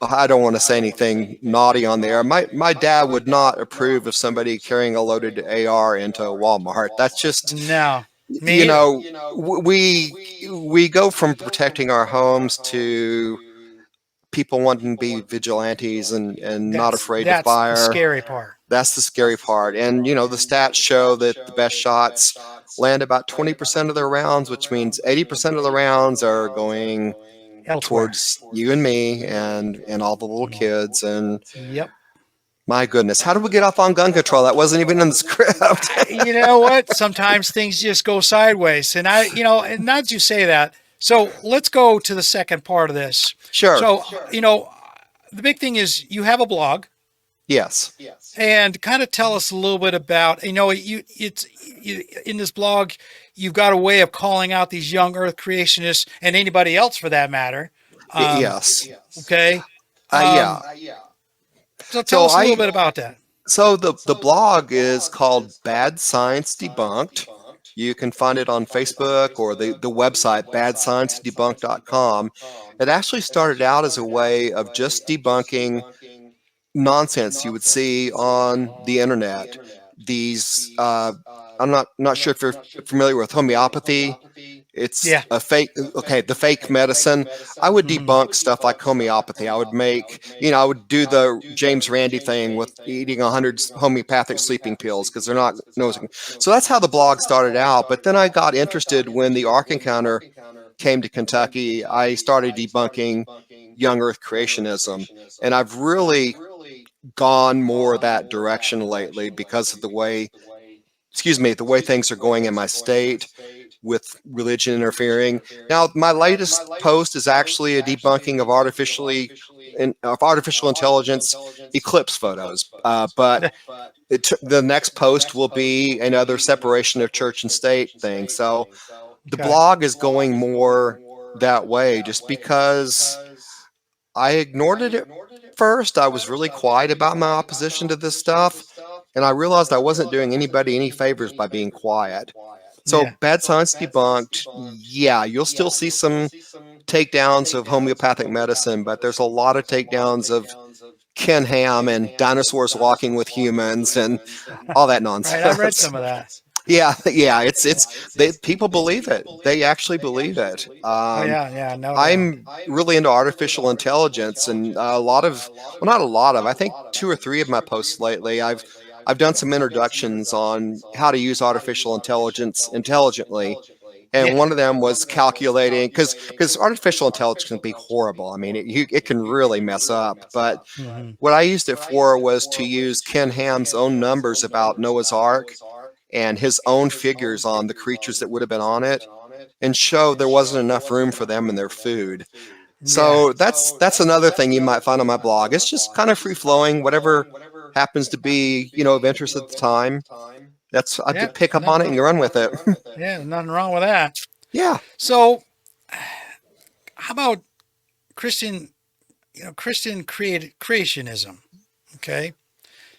I don't want to say anything naughty on there. My dad would not approve of somebody carrying a loaded AR into Walmart. That's just, No, you me either. know, we go from protecting our homes to people wanting to be vigilantes and not afraid to That's the fire. scary part. That's the scary part. And the stats show that the best shots land about 20% of their rounds, which means 80% of the rounds are going Elsewhere. towards you and me and all the little kids. And Yep. my goodness, how did we get off on gun control? That wasn't even in the script. You know what? Sometimes things just go sideways. And and not that you say that. So let's go to the second part of this. Sure. So, the big thing is you have a blog, Yes. and kind of tell us a little bit about, in this blog, you've got a way of calling out these young earth creationists and anybody else for that matter. Um, Yes. okay. Yeah. Um, so tell So us a little I bit about that. so the blog is called Bad Science Debunked. You can find it on Facebook or the website badsciencedebunked.com. It actually started out as a way of just debunking nonsense you would see on the internet. These I'm not sure if you're familiar with homeopathy. It's Yeah. a fake, okay, the fake medicine. I would Mhm. debunk stuff like homeopathy. I would I would do the James Randi thing with eating 100 homeopathic sleeping pills because they're not nosing. So that's how the blog started out. But then I got interested when the Ark Encounter came to Kentucky. I started debunking young Earth creationism. And I've really gone more that direction lately because of the way things are going in my state with religion interfering. Now, my latest post is actually a debunking of artificial intelligence eclipse photos. But the next post will be another separation of church and state thing. So the Okay. blog is going more that way just because I ignored it at first. I was really quiet about my opposition to this stuff, and I realized I wasn't doing anybody any favors by being quiet. So, Yeah. Bad Science Debunked, yeah, you'll still see some takedowns of homeopathic medicine, but there's a lot of takedowns of Ken Ham and dinosaurs walking with humans and all that Right. I've read nonsense. some of that. Yeah, yeah, people believe it. They actually believe it. Oh yeah. Yeah. No doubt. I'm really into artificial intelligence, and a lot of, well, not a lot of, I think two or three of my posts lately, I've I've done some introductions on how to use artificial intelligence intelligently. And Yeah. one of them was calculating, because artificial intelligence can be horrible. I mean, it can really mess up. But Hmm. what I used it for was to use Ken Ham's own numbers about Noah's Ark and his own figures on the creatures that would have been on it, and show there wasn't enough room for them in their food. Yeah. So that's another thing you might find on my blog. It's just kind of free flowing, whatever happens to be, of interest at the time. That's I Yeah. pick up on it and you run with it. Yeah. Nothing wrong with that. Yeah. So, how about Christian, creationism? Okay.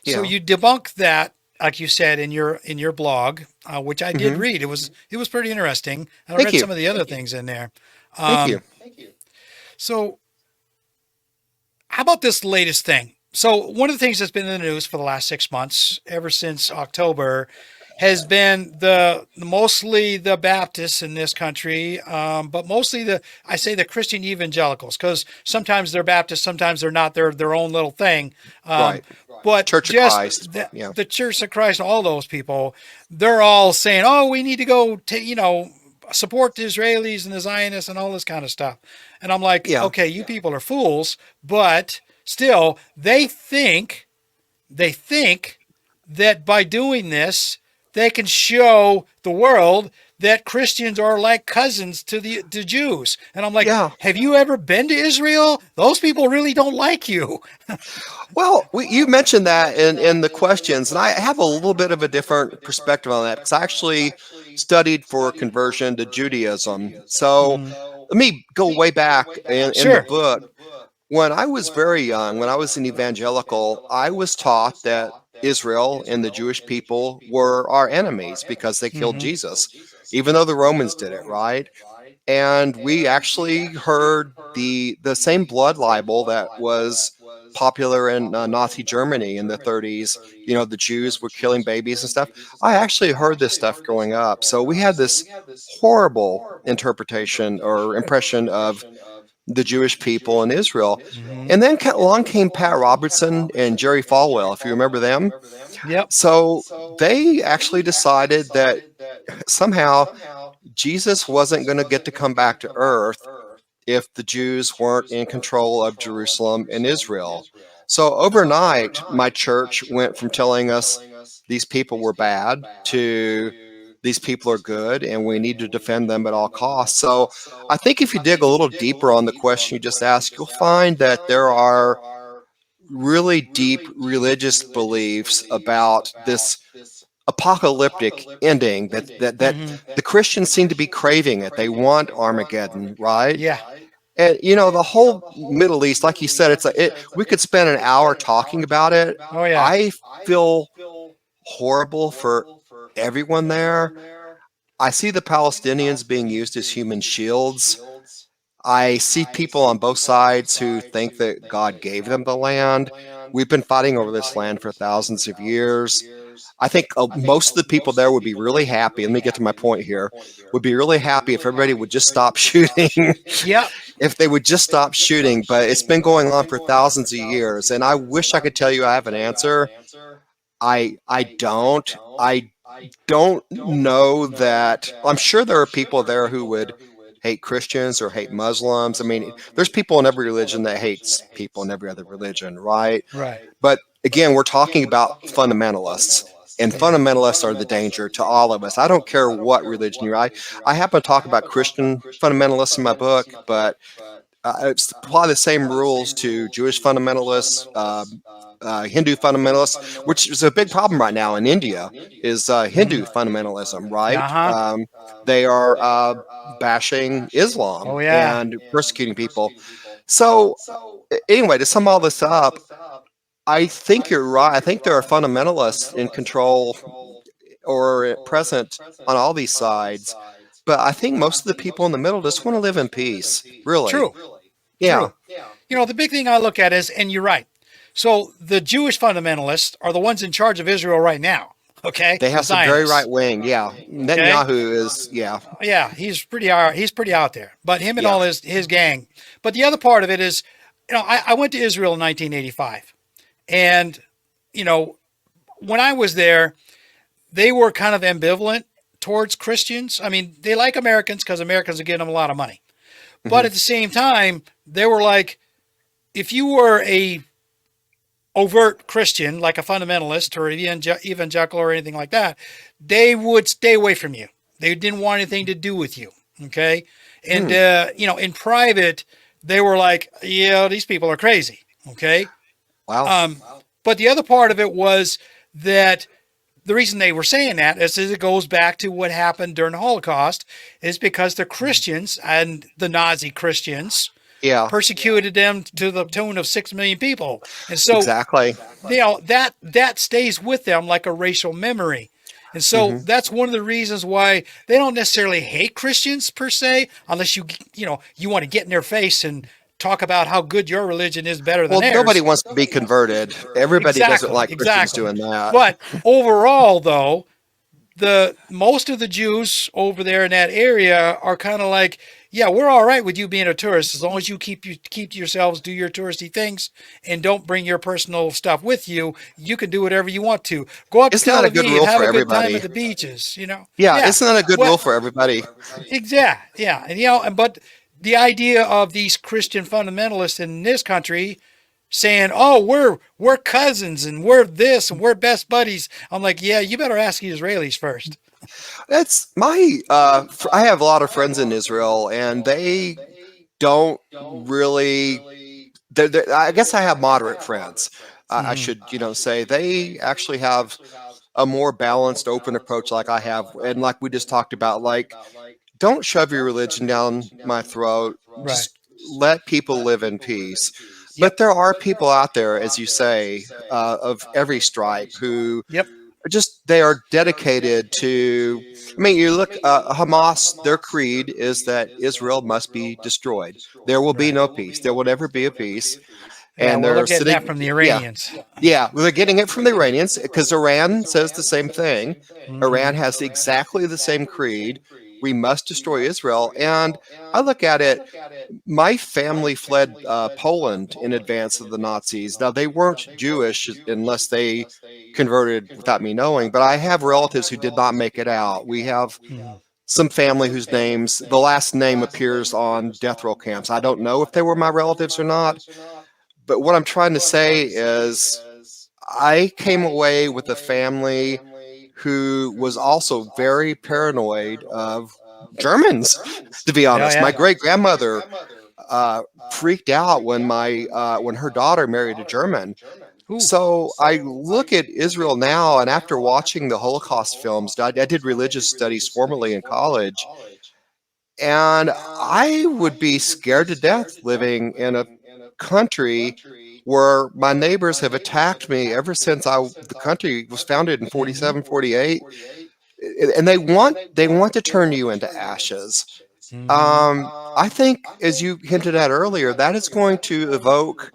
So Yeah. you debunk that, like you said in your blog, which I did Hmm. read. It was pretty interesting. I Thank read you. some of the other things in there. Thank you. Um, so how about this latest thing? So one of the things that's been in the news for the last 6 months, ever since October, has been mostly the Baptists in this country, but mostly the Christian evangelicals, because sometimes they're Baptists, sometimes they're not. They're their own little thing. Um, Right. but Church of just Christ. Yeah. the Church of Christ, all those people, they're all saying, "Oh, we need to go support the Israelis and the Zionists and all this kind of stuff." And I'm like, Yeah. okay, you people are fools, but still, they think that by doing this, they can show the world that Christians are like cousins to the Jews. And I'm like, Yeah. have you ever been to Israel? Those people really don't like you. Well, you mentioned that in the questions, and I have a little bit of a different perspective on that because I actually studied for conversion to Judaism. So Hmm. let me go way back in the Sure. book. When I was very young, when I was an evangelical, I was taught that Israel and the Jewish people were our enemies because they killed Hmm. Jesus, even though the Romans did it, right? And we actually heard the same blood libel that was popular in Nazi Germany in the 30s. The Jews were killing babies and stuff. I actually heard this stuff growing up. So we had this horrible interpretation or impression of the Jewish people in Israel. Hmm. And then along came Pat Robertson and Jerry Falwell, if you remember them. Yep. So they actually decided that somehow Jesus wasn't going to get to come back to earth if the Jews weren't in control of Jerusalem and Israel. So overnight, my church went from telling us these people were bad to these people are good and we need to defend them at all costs. So I think if you dig a little deeper on the question you just asked, you'll find that there are really deep religious beliefs about this apocalyptic ending that Hmm. the Christians seem to be craving it. They want Armageddon, right? Yeah. And the whole Middle East, like you said, it's like we could spend an hour talking about it. Oh yeah. I feel horrible for everyone there. I see the Palestinians being used as human shields. I see people on both sides who think that God gave them the land. We've been fighting over this land for thousands of years. I think most of the people there would be really happy. Let me get to my point here. Would be really happy if everybody would just stop shooting. Yep. If they would just stop shooting. But it's been going on for thousands of years, and I wish I could tell you I have an answer. I don't. I don't know that. I'm sure there are people there who would hate Christians or hate Muslims. I mean, there's people in every religion that hates people in every other religion, right? Right. But again, we're talking about fundamentalists. And Yeah. fundamentalists are the danger to all of us. I don't care what religion you're. I happen to talk about Christian fundamentalists in my book, but it's apply the same rules to Jewish fundamentalists, Hindu fundamentalists, which is a big problem right now in India, is Hindu fundamentalism, right? Uh-huh. They are bashing Islam Oh yeah. and persecuting people. So, anyway, to sum all this up, I think you're right. I think there are fundamentalists in control or present on all these sides. But I think most of the people in the middle just want to live in peace, really. True. Yeah. True. The big thing I look at is, and you're right. So the Jewish fundamentalists are the ones in charge of Israel right now. Okay, They the have some very Zionists. right wing. Yeah. Okay, Netanyahu is, yeah. yeah, he's pretty out there. But him and Yeah. all his gang. But the other part of it is, I went to Israel in 1985, and you know when I was there, they were kind of ambivalent towards Christians. I mean, they like Americans because Americans are giving them a lot of money. But Hmm. at the same time, they were like, if you were a overt Christian, like a fundamentalist or evangelical or anything like that, they would stay away from you. They didn't want anything to do with you. Okay. And, Hmm. in private, they were like, yeah, these people are crazy. Okay. Wow. Um, but the other part of it was that the reason they were saying that is it goes back to what happened during the Holocaust, is because the Christians and the Nazi Christians Yeah. persecuted them to the tune of 6 million people. And so, Exactly. that stays with them like a racial memory. And so Hmm. that's one of the reasons why they don't necessarily hate Christians per se, unless you want to get in their face and talk about how good your religion is better than Well, nobody theirs. wants to be converted. Everybody doesn't Exactly, like Christians exactly. doing that. But overall, though, the most of the Jews over there in that area are kind of like, yeah, we're all right with you being a tourist as long as you keep to yourselves, do your touristy things, and don't bring your personal stuff with you. You can do whatever you want to. Go up to Isn't Tel that a good Aviv, rule have for a good time everybody? at the beaches. Yeah, Yeah. isn't that a good rule What? for everybody? Exactly. Yeah. But the idea of these Christian fundamentalists in this country saying, "Oh, we're cousins and we're this and we're best buddies." I'm like, yeah, you better ask the Israelis first. That's my. I have a lot of friends in Israel, and they don't really. I guess I have moderate friends. I Hmm. should, say they actually have a more balanced, open approach, like I have, and like we just talked about, like don't shove your religion down my throat. Right. Just let people live in peace. Yep. But there are people out there, as you say, of every stripe who Yep. just they are dedicated to. I mean, you look, Hamas, their creed is that Israel must be destroyed. There will be Right. no peace. There will never be a peace. Yeah. And Well, they're they're getting that sitting, from the yeah, Iranians. yeah, well, they're getting it from the Iranians because Iran says the same thing. Hmm. Iran has exactly the same creed. We must destroy Israel. And I look at it, my family fled Poland in advance of the Nazis. Now, they weren't Jewish unless they converted without me knowing, but I have relatives who did not make it out. We have Hmm. some family whose names, the last name appears on death row camps. I don't know if they were my relatives or not, but what I'm trying to say is I came away with a family who was also very paranoid of Germans, to be Yeah. honest. My Yeah. great grandmother freaked out when her daughter married a German. Ooh. So I look at Israel now, and after watching the Holocaust films, I did religious studies formerly in college, and I would be scared to death living in a country where my neighbors have attacked me ever since the country was founded in Hmm. 47, 48, and they want to turn you into ashes. Hmm. I think, as you hinted at earlier, that is going to evoke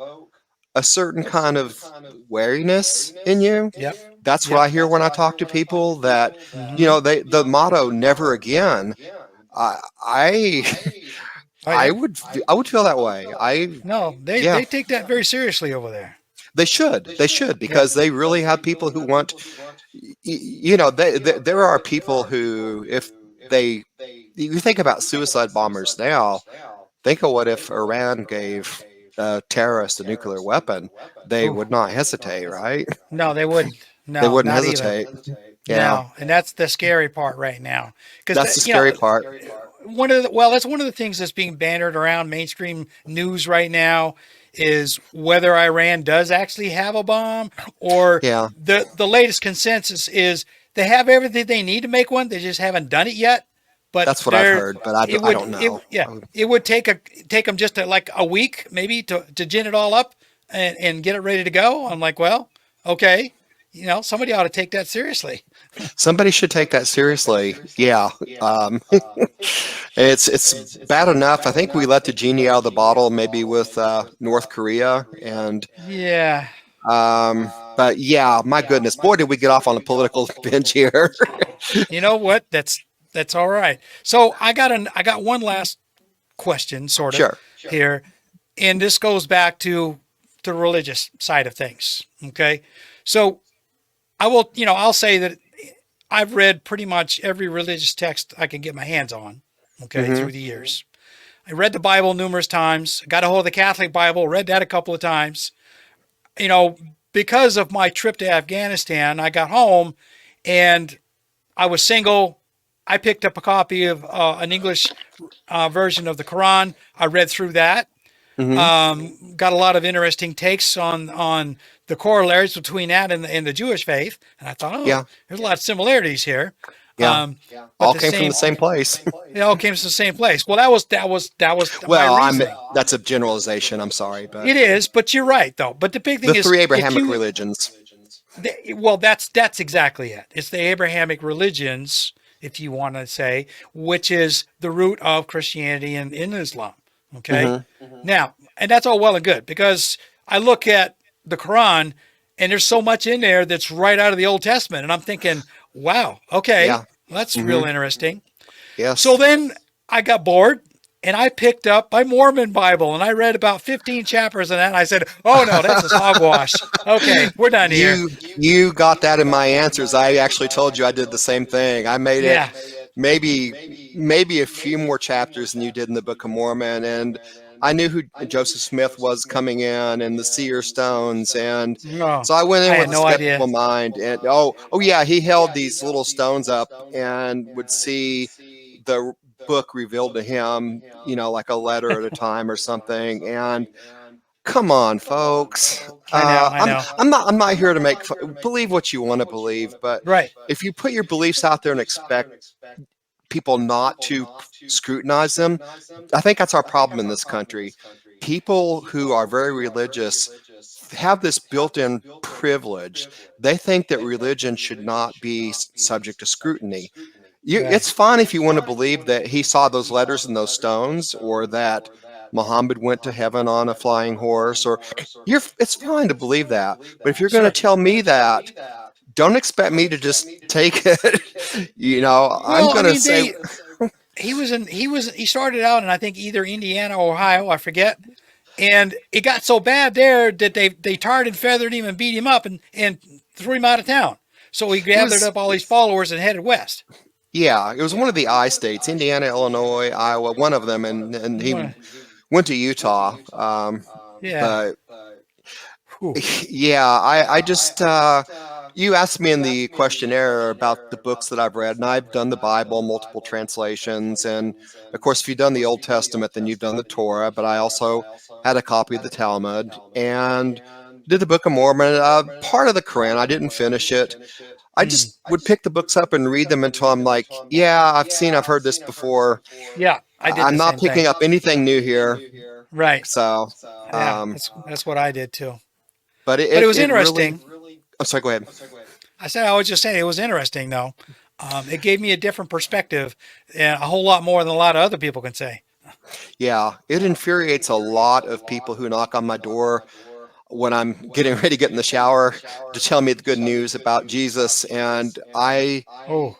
a certain kind of wariness in you. Yep. That's what Yep. I hear when I talk to people, that Hmm. the motto "never again." I Oh I yeah. would I would feel that way. No, they Yeah, they take that very seriously over there. they should Yep. because they really have people who want. There are people who, if they you think about suicide bombers now, think of what if Iran gave terrorists a nuclear weapon. They Ooh. would not hesitate, right? No, they wouldn't. They No, wouldn't not even. hesitate. Yeah, No, and that's the scary part right now. Because that's the scary part. that's one of the things that's being bannered around mainstream news right now is whether Iran does actually have a bomb, or Yeah, the latest consensus is they have everything they need to make one. They just haven't done it yet. But that's what I've heard, but I don't it know. yeah, it would take them just like a week maybe to gin it all up and get it ready to go. I'm like, well, okay, somebody ought to take that seriously. Somebody should take that seriously. Yeah, um, it's bad enough. I think we let the genie out of the bottle, maybe with North Korea, and Yeah. but yeah, my goodness, boy, did we get off on a political binge here. You know what? That's all right. So I got one last question, sort of, Sure. here, and this goes back to the religious side of things. Okay, so I will, I'll say that I've read pretty much every religious text I can get my hands on, okay, Hmm. through the years. I read the Bible numerous times, got a hold of the Catholic Bible, read that a couple of times. You know, because of my trip to Afghanistan, I got home and I was single. I picked up a copy of an English version of the Quran. I read through that. Hmm. Got a lot of interesting takes on the corollaries between that and the Jewish faith. And I thought, oh, Yeah. there's a lot of similarities here. Yeah. Um, but All the came from the same, same place. it all came to the same place. Well, that was my Well, reasoning. that's a generalization. I'm sorry, but It is, but you're right though. But the big the thing is, three if Abrahamic you, religions. well, that's exactly it. It's the Abrahamic religions, if you want to say, which is the root of Christianity and in Islam. Okay, Hmm. now, and that's all well and good because I look at the Quran and there's so much in there that's right out of the Old Testament, and I'm thinking, wow, okay, Yeah. that's Hmm. real interesting. So Yes. then I got bored and I picked up my Mormon Bible and I read about 15 chapters of that. And I said, oh no, this is hogwash. Okay, we're done here. You got that in my answers. I actually told you I did the same thing. I made it Yeah, maybe a few more chapters than you did in the Book of Mormon, and I knew who Joseph Smith was coming in and the seer stones, and no, so I went I in had with a no idea. skeptical mind. And oh yeah, he held these little stones up and would see the book revealed to him, like a letter at a time or something. And come on, folks. I know, I I'm know. I'm not here to make believe what you want to believe, but Right. if you put your beliefs out there and expect people not to scrutinize them, I think that's our problem in this country. People who are very religious have this built-in privilege. They think that religion should not be subject to scrutiny. Right. It's fine if you want to believe that he saw those letters and those stones, or that Muhammad went to heaven on a flying horse, or it's fine to believe that. But if you're going to Sure. tell me that, don't expect me to just take it. I'm Well, I going to mean, say, he started out in I think either Indiana or Ohio, I forget. And it got so bad there that they tarred and feathered him and beat him up and threw him out of town. So he it gathered was, up all these followers and headed west. yeah, it was one of the I states, Indiana, Illinois, Iowa, one of them, and he Well, went to Utah. yeah. But Whew. yeah, I just, you asked me in the questionnaire about the books that I've read, and I've done the Bible, multiple translations. And of course, if you've done the Old Testament, then you've done the Torah, but I also had a copy of the Talmud and did the Book of Mormon, part of the Quran. I didn't finish it. I Mm. just would pick the books up and read them until I'm like, yeah, I've heard this before. Yeah, I did I'm the not same thing. picking up anything new here. Right. So, Yeah, um, that's what I did too. but But it was it really, interesting. I'm sorry, go ahead. I said I was just saying it was interesting though. It gave me a different perspective, and a whole lot more than a lot of other people can say. Yeah, it infuriates a lot of people who knock on my door when I'm getting ready to get in the shower to tell me the good news about Jesus. And Oh,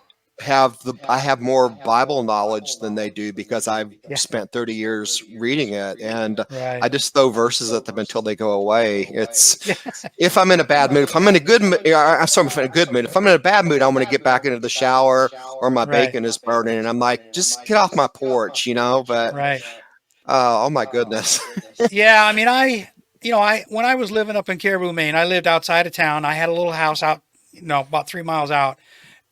I have more Bible knowledge than they do because I've yeah, spent 30 years reading it, and right. I just throw verses at them until they go away. It's Yeah, if I'm in a bad mood, if I'm in a good mood, I'm sorry, if I'm in a good mood. If I'm in a bad mood, I'm going to get back into the shower or my right, bacon is burning, and I'm like, just get off my porch. But right. oh my goodness. Yeah, I mean, I when I was living up in Caribou, Maine, I lived outside of town. I had a little house out, about 3 miles out,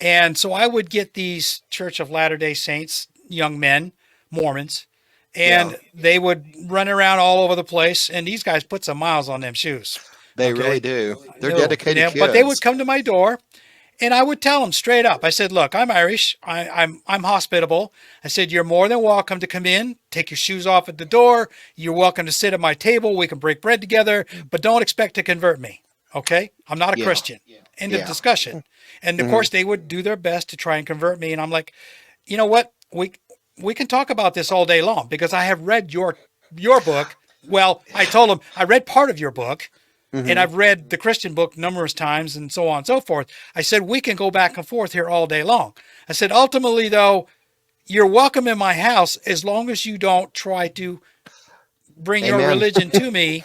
and so I would get these Church of Latter Day Saints young men, Mormons, Yeah, and they would run around all over the place. And these guys put some miles on them shoes. they really Okay, do. They're no, dedicated but they would kids. come to my door and I would tell them straight up. I said, "Look, I'm Irish. I'm hospitable." I said, "You're more than welcome to come in. Take your shoes off at the door. You're welcome to sit at my table. We can break bread together, but don't expect to convert me. Okay? I'm not a Yeah, Christian." End of yeah. discussion. And of Hmm. course, they would do their best to try and convert me. And I'm like, you know what? We can talk about this all day long because I have read your book. Well, I told them I read part of your book and Hmm. I've read the Christian book numerous times and so on and so forth. I said, we can go back and forth here all day long. I said, ultimately, though, you're welcome in my house as long as you don't try to bring your Amen. religion to me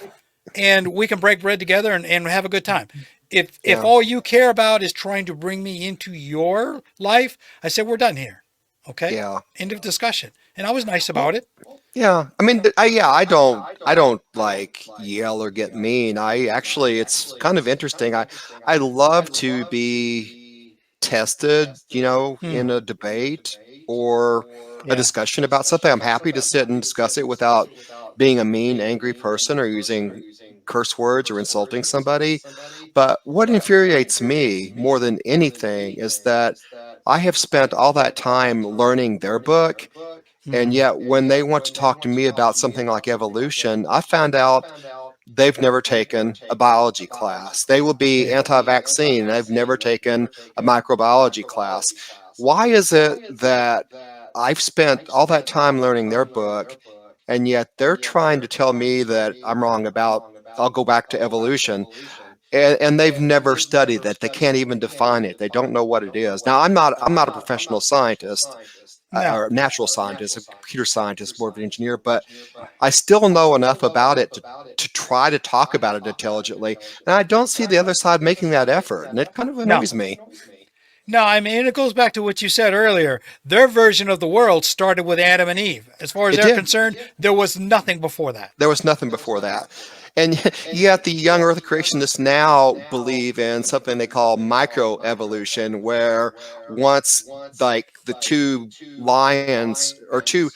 and we can break bread together and have a good time. If Yeah. all you care about is trying to bring me into your life, I said we're done here. Okay, Yeah. end of discussion. And I was nice Well, about it. yeah. I mean, yeah, I don't like yell or get mean. I actually, it's kind of interesting. I love to be tested, Hmm. in a debate or a Yeah. discussion about something. I'm happy to sit and discuss it without being a mean, angry person or using curse words or insulting somebody. But what infuriates me more than anything is that I have spent all that time learning their book, and Hmm. yet when they want to talk to me about something like evolution, I found out they've never taken a biology class. They will be Yeah. anti vaccine, and they've never taken a microbiology class. Why is it that I've spent all that time learning their book, and yet they're trying to tell me that I'm wrong about, I'll go back to evolution, and they've never studied it. They can't even define it. They don't know what it is. Now, I'm not a professional scientist No. or a natural scientist, a computer scientist, more of an engineer, but I still know enough about it to try to talk about it intelligently. And I don't see the other side making that effort. And it kind of No. annoys me. No, I mean, it goes back to what you said earlier. Their version of the world started with Adam and Eve. As far as It they're did. concerned, there was nothing before that. There was nothing before that. And yet the young earth creationists now believe in something they call microevolution, where once like the two lions or two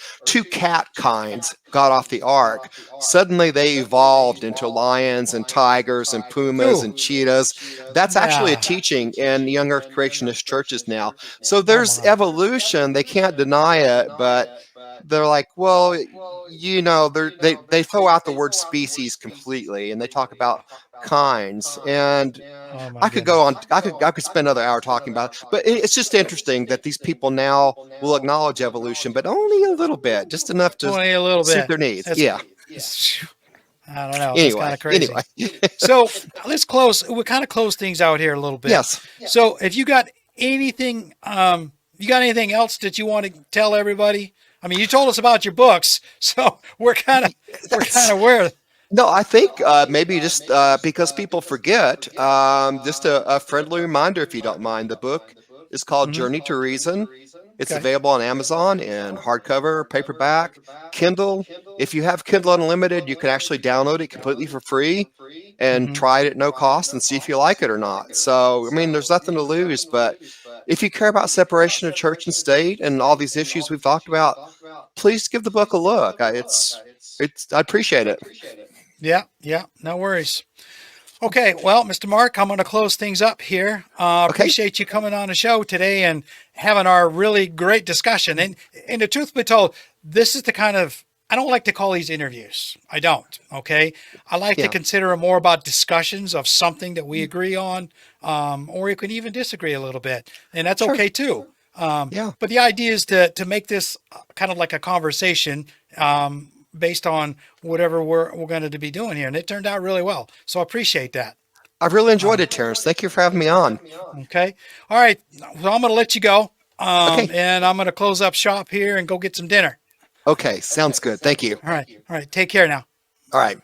cat kinds got off the ark, suddenly they evolved into lions and tigers and pumas Ooh. and cheetahs. That's actually a Yeah. teaching in young earth creationist churches now. So Oh there's my. evolution. They can't deny it, but they're like, well, they throw out the word species completely, and they talk about kinds. And Oh my I could go goodness. on. I could spend another hour talking about it, but it's just interesting that these people now will acknowledge evolution, but only a little bit, just enough to Only a little suit bit. their needs. That's, Yeah. I don't know. That's kind Anyway. of crazy. Anyway. So let's close. We'll kind of close things out here a little bit. Yes. So if you got anything, you got anything else that you want to tell everybody? I mean, you told us about your books, so we're kind That's of aware. No, I think maybe just because people forget, just a friendly reminder, if you don't mind. The book is called Hmm. Journey to Reason. It's Okay. available on Amazon in hardcover, paperback, Kindle. If you have Kindle Unlimited, you can actually download it completely for free and Hmm. try it at no cost and see if you like it or not. So, I mean, there's nothing to lose, but if you care about separation of church and state and all these issues we've talked about, please give the book a look. I appreciate it. Yeah. Yeah. No worries. Okay, well, Mr. Mark, I'm going to close things up here. Okay. Appreciate you coming on the show today and having our really great discussion. And the truth be told, this is the kind of I don't like to call these interviews. I don't. Okay, I like to Yeah. consider them more about discussions of something that we agree on, or we can even disagree a little bit, and that's Sure. okay too. Yeah. But the idea is to make this kind of like a conversation. Based on whatever we're going to be doing here. And it turned out really well. So I appreciate that. I've really enjoyed Um, it, Terrence. Thank you for having me on. okay. All right. Well, I'm going to let you go. Okay. And I'm going to close up shop here and go get some dinner. Okay. Sounds good. Thank you. All right. All right. Take care now. All right.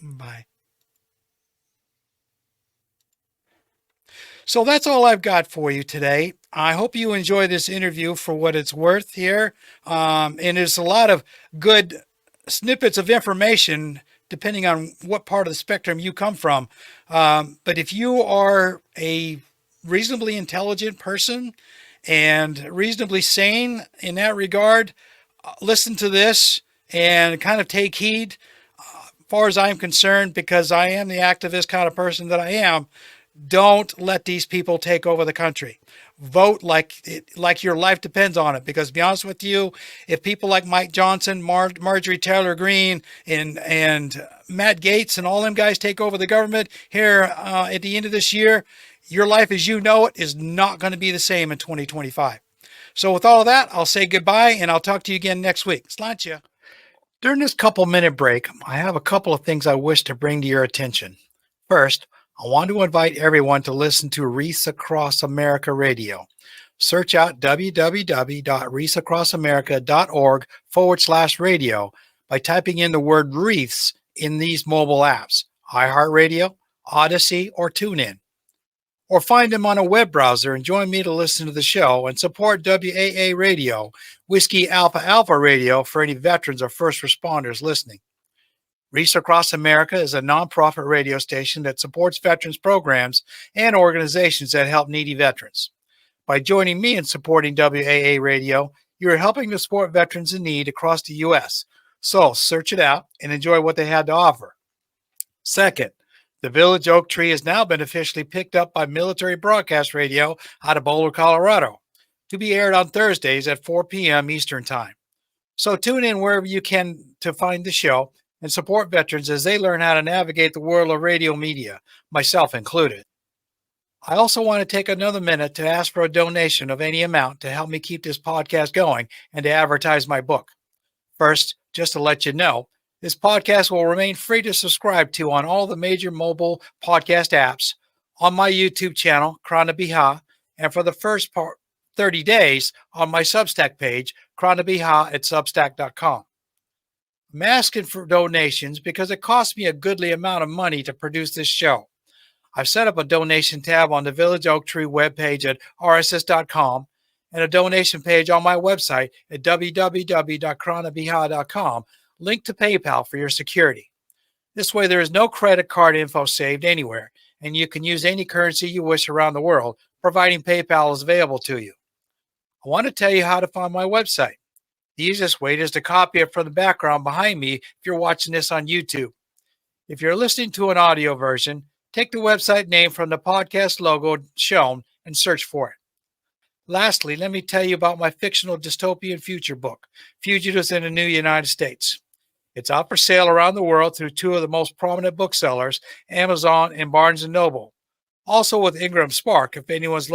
Bye. So that's all I've got for you today. I hope you enjoy this interview for what it's worth here. And there's a lot of good snippets of information depending on what part of the spectrum you come from. But if you are a reasonably intelligent person and reasonably sane in that regard, listen to this and kind of take heed. As far as I'm concerned, because I am the activist kind of person that I am, don't let these people take over the country. Vote like your life depends on it. Because to be honest with you, if people like Mike Johnson, Marjorie Taylor Greene, and Matt Gaetz and all them guys take over the government here at the end of this year, your life as you know it is not going to be the same in 2025. So with all of that, I'll say goodbye and I'll talk to you again next week. Sláinte. During this couple-minute break, I have a couple of things I wish to bring to your attention. First, I want to invite everyone to listen to Wreaths Across America Radio. Search out www.wreathsacrossamerica.org/radio by typing in the word wreaths in these mobile apps: iHeartRadio, Odyssey, or TuneIn. Or find them on a web browser and join me to listen to the show and support WAA Radio, Whiskey Alpha Alpha Radio for any veterans or first responders listening. Reach Across America is a nonprofit radio station that supports veterans programs and organizations that help needy veterans. By joining me in supporting WAA Radio, you are helping to support veterans in need across the U.S. So search it out and enjoy what they had to offer. Second, the Village Oak Tree has now been officially picked up by Military Broadcast Radio out of Boulder, Colorado, to be aired on Thursdays at 4 p.m. Eastern Time. So tune in wherever you can to find the show and support veterans as they learn how to navigate the world of radio media, myself included. I also want to take another minute to ask for a donation of any amount to help me keep this podcast going and to advertise my book. First, just to let you know, this podcast will remain free to subscribe to on all the major mobile podcast apps, on my YouTube channel, Krana Biha, and for the first 30 days on my Substack page, kranabiha@substack.com. I'm asking for donations because it costs me a goodly amount of money to produce this show. I've set up a donation tab on the Village Oak Tree webpage at rss.com and a donation page on my website at www.kranabiha.com, linked to PayPal for your security. This way, there is no credit card info saved anywhere, and you can use any currency you wish around the world, providing PayPal is available to you. I want to tell you how to find my website. The easiest way is to copy it from the background behind me if you're watching this on YouTube. If you're listening to an audio version, take the website name from the podcast logo shown and search for it. Lastly, let me tell you about my fictional dystopian future book, Fugitives in the New United States. It's out for sale around the world through two of the most prominent booksellers, Amazon and Barnes & Noble. Also with Ingram Spark if anyone's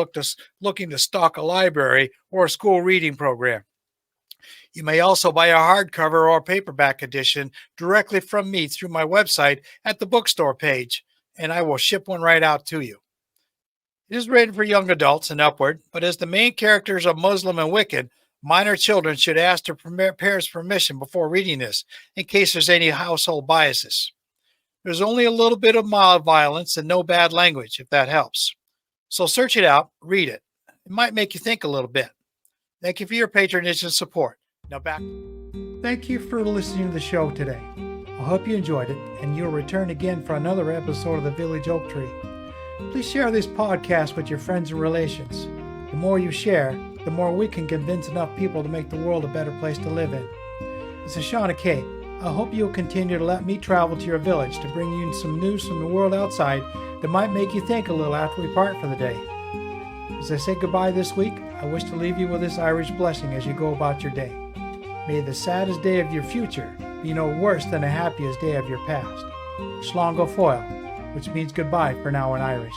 looking to stock a library or a school reading program. You may also buy a hardcover or paperback edition directly from me through my website at the bookstore page, and I will ship one right out to you. It is written for young adults and upward, but as the main characters are Muslim and Wiccan, minor children should ask their parents' permission before reading this, in case there's any household biases. There's only a little bit of mild violence and no bad language, if that helps. So search it out, read it. It might make you think a little bit. Thank you for your patronage and support. Now back. Thank you for listening to the show today. I hope you enjoyed it, and you'll return again for another episode of the Village Oak Tree. Please share this podcast with your friends and relations. The more you share, the more we can convince enough people to make the world a better place to live in. This is Shauna Kate. I hope you'll continue to let me travel to your village to bring you some news from the world outside that might make you think a little after we part for the day. As I say goodbye this week, I wish to leave you with this Irish blessing as you go about your day. May the saddest day of your future be no worse than the happiest day of your past. Slán go foill, which means goodbye for now in Irish.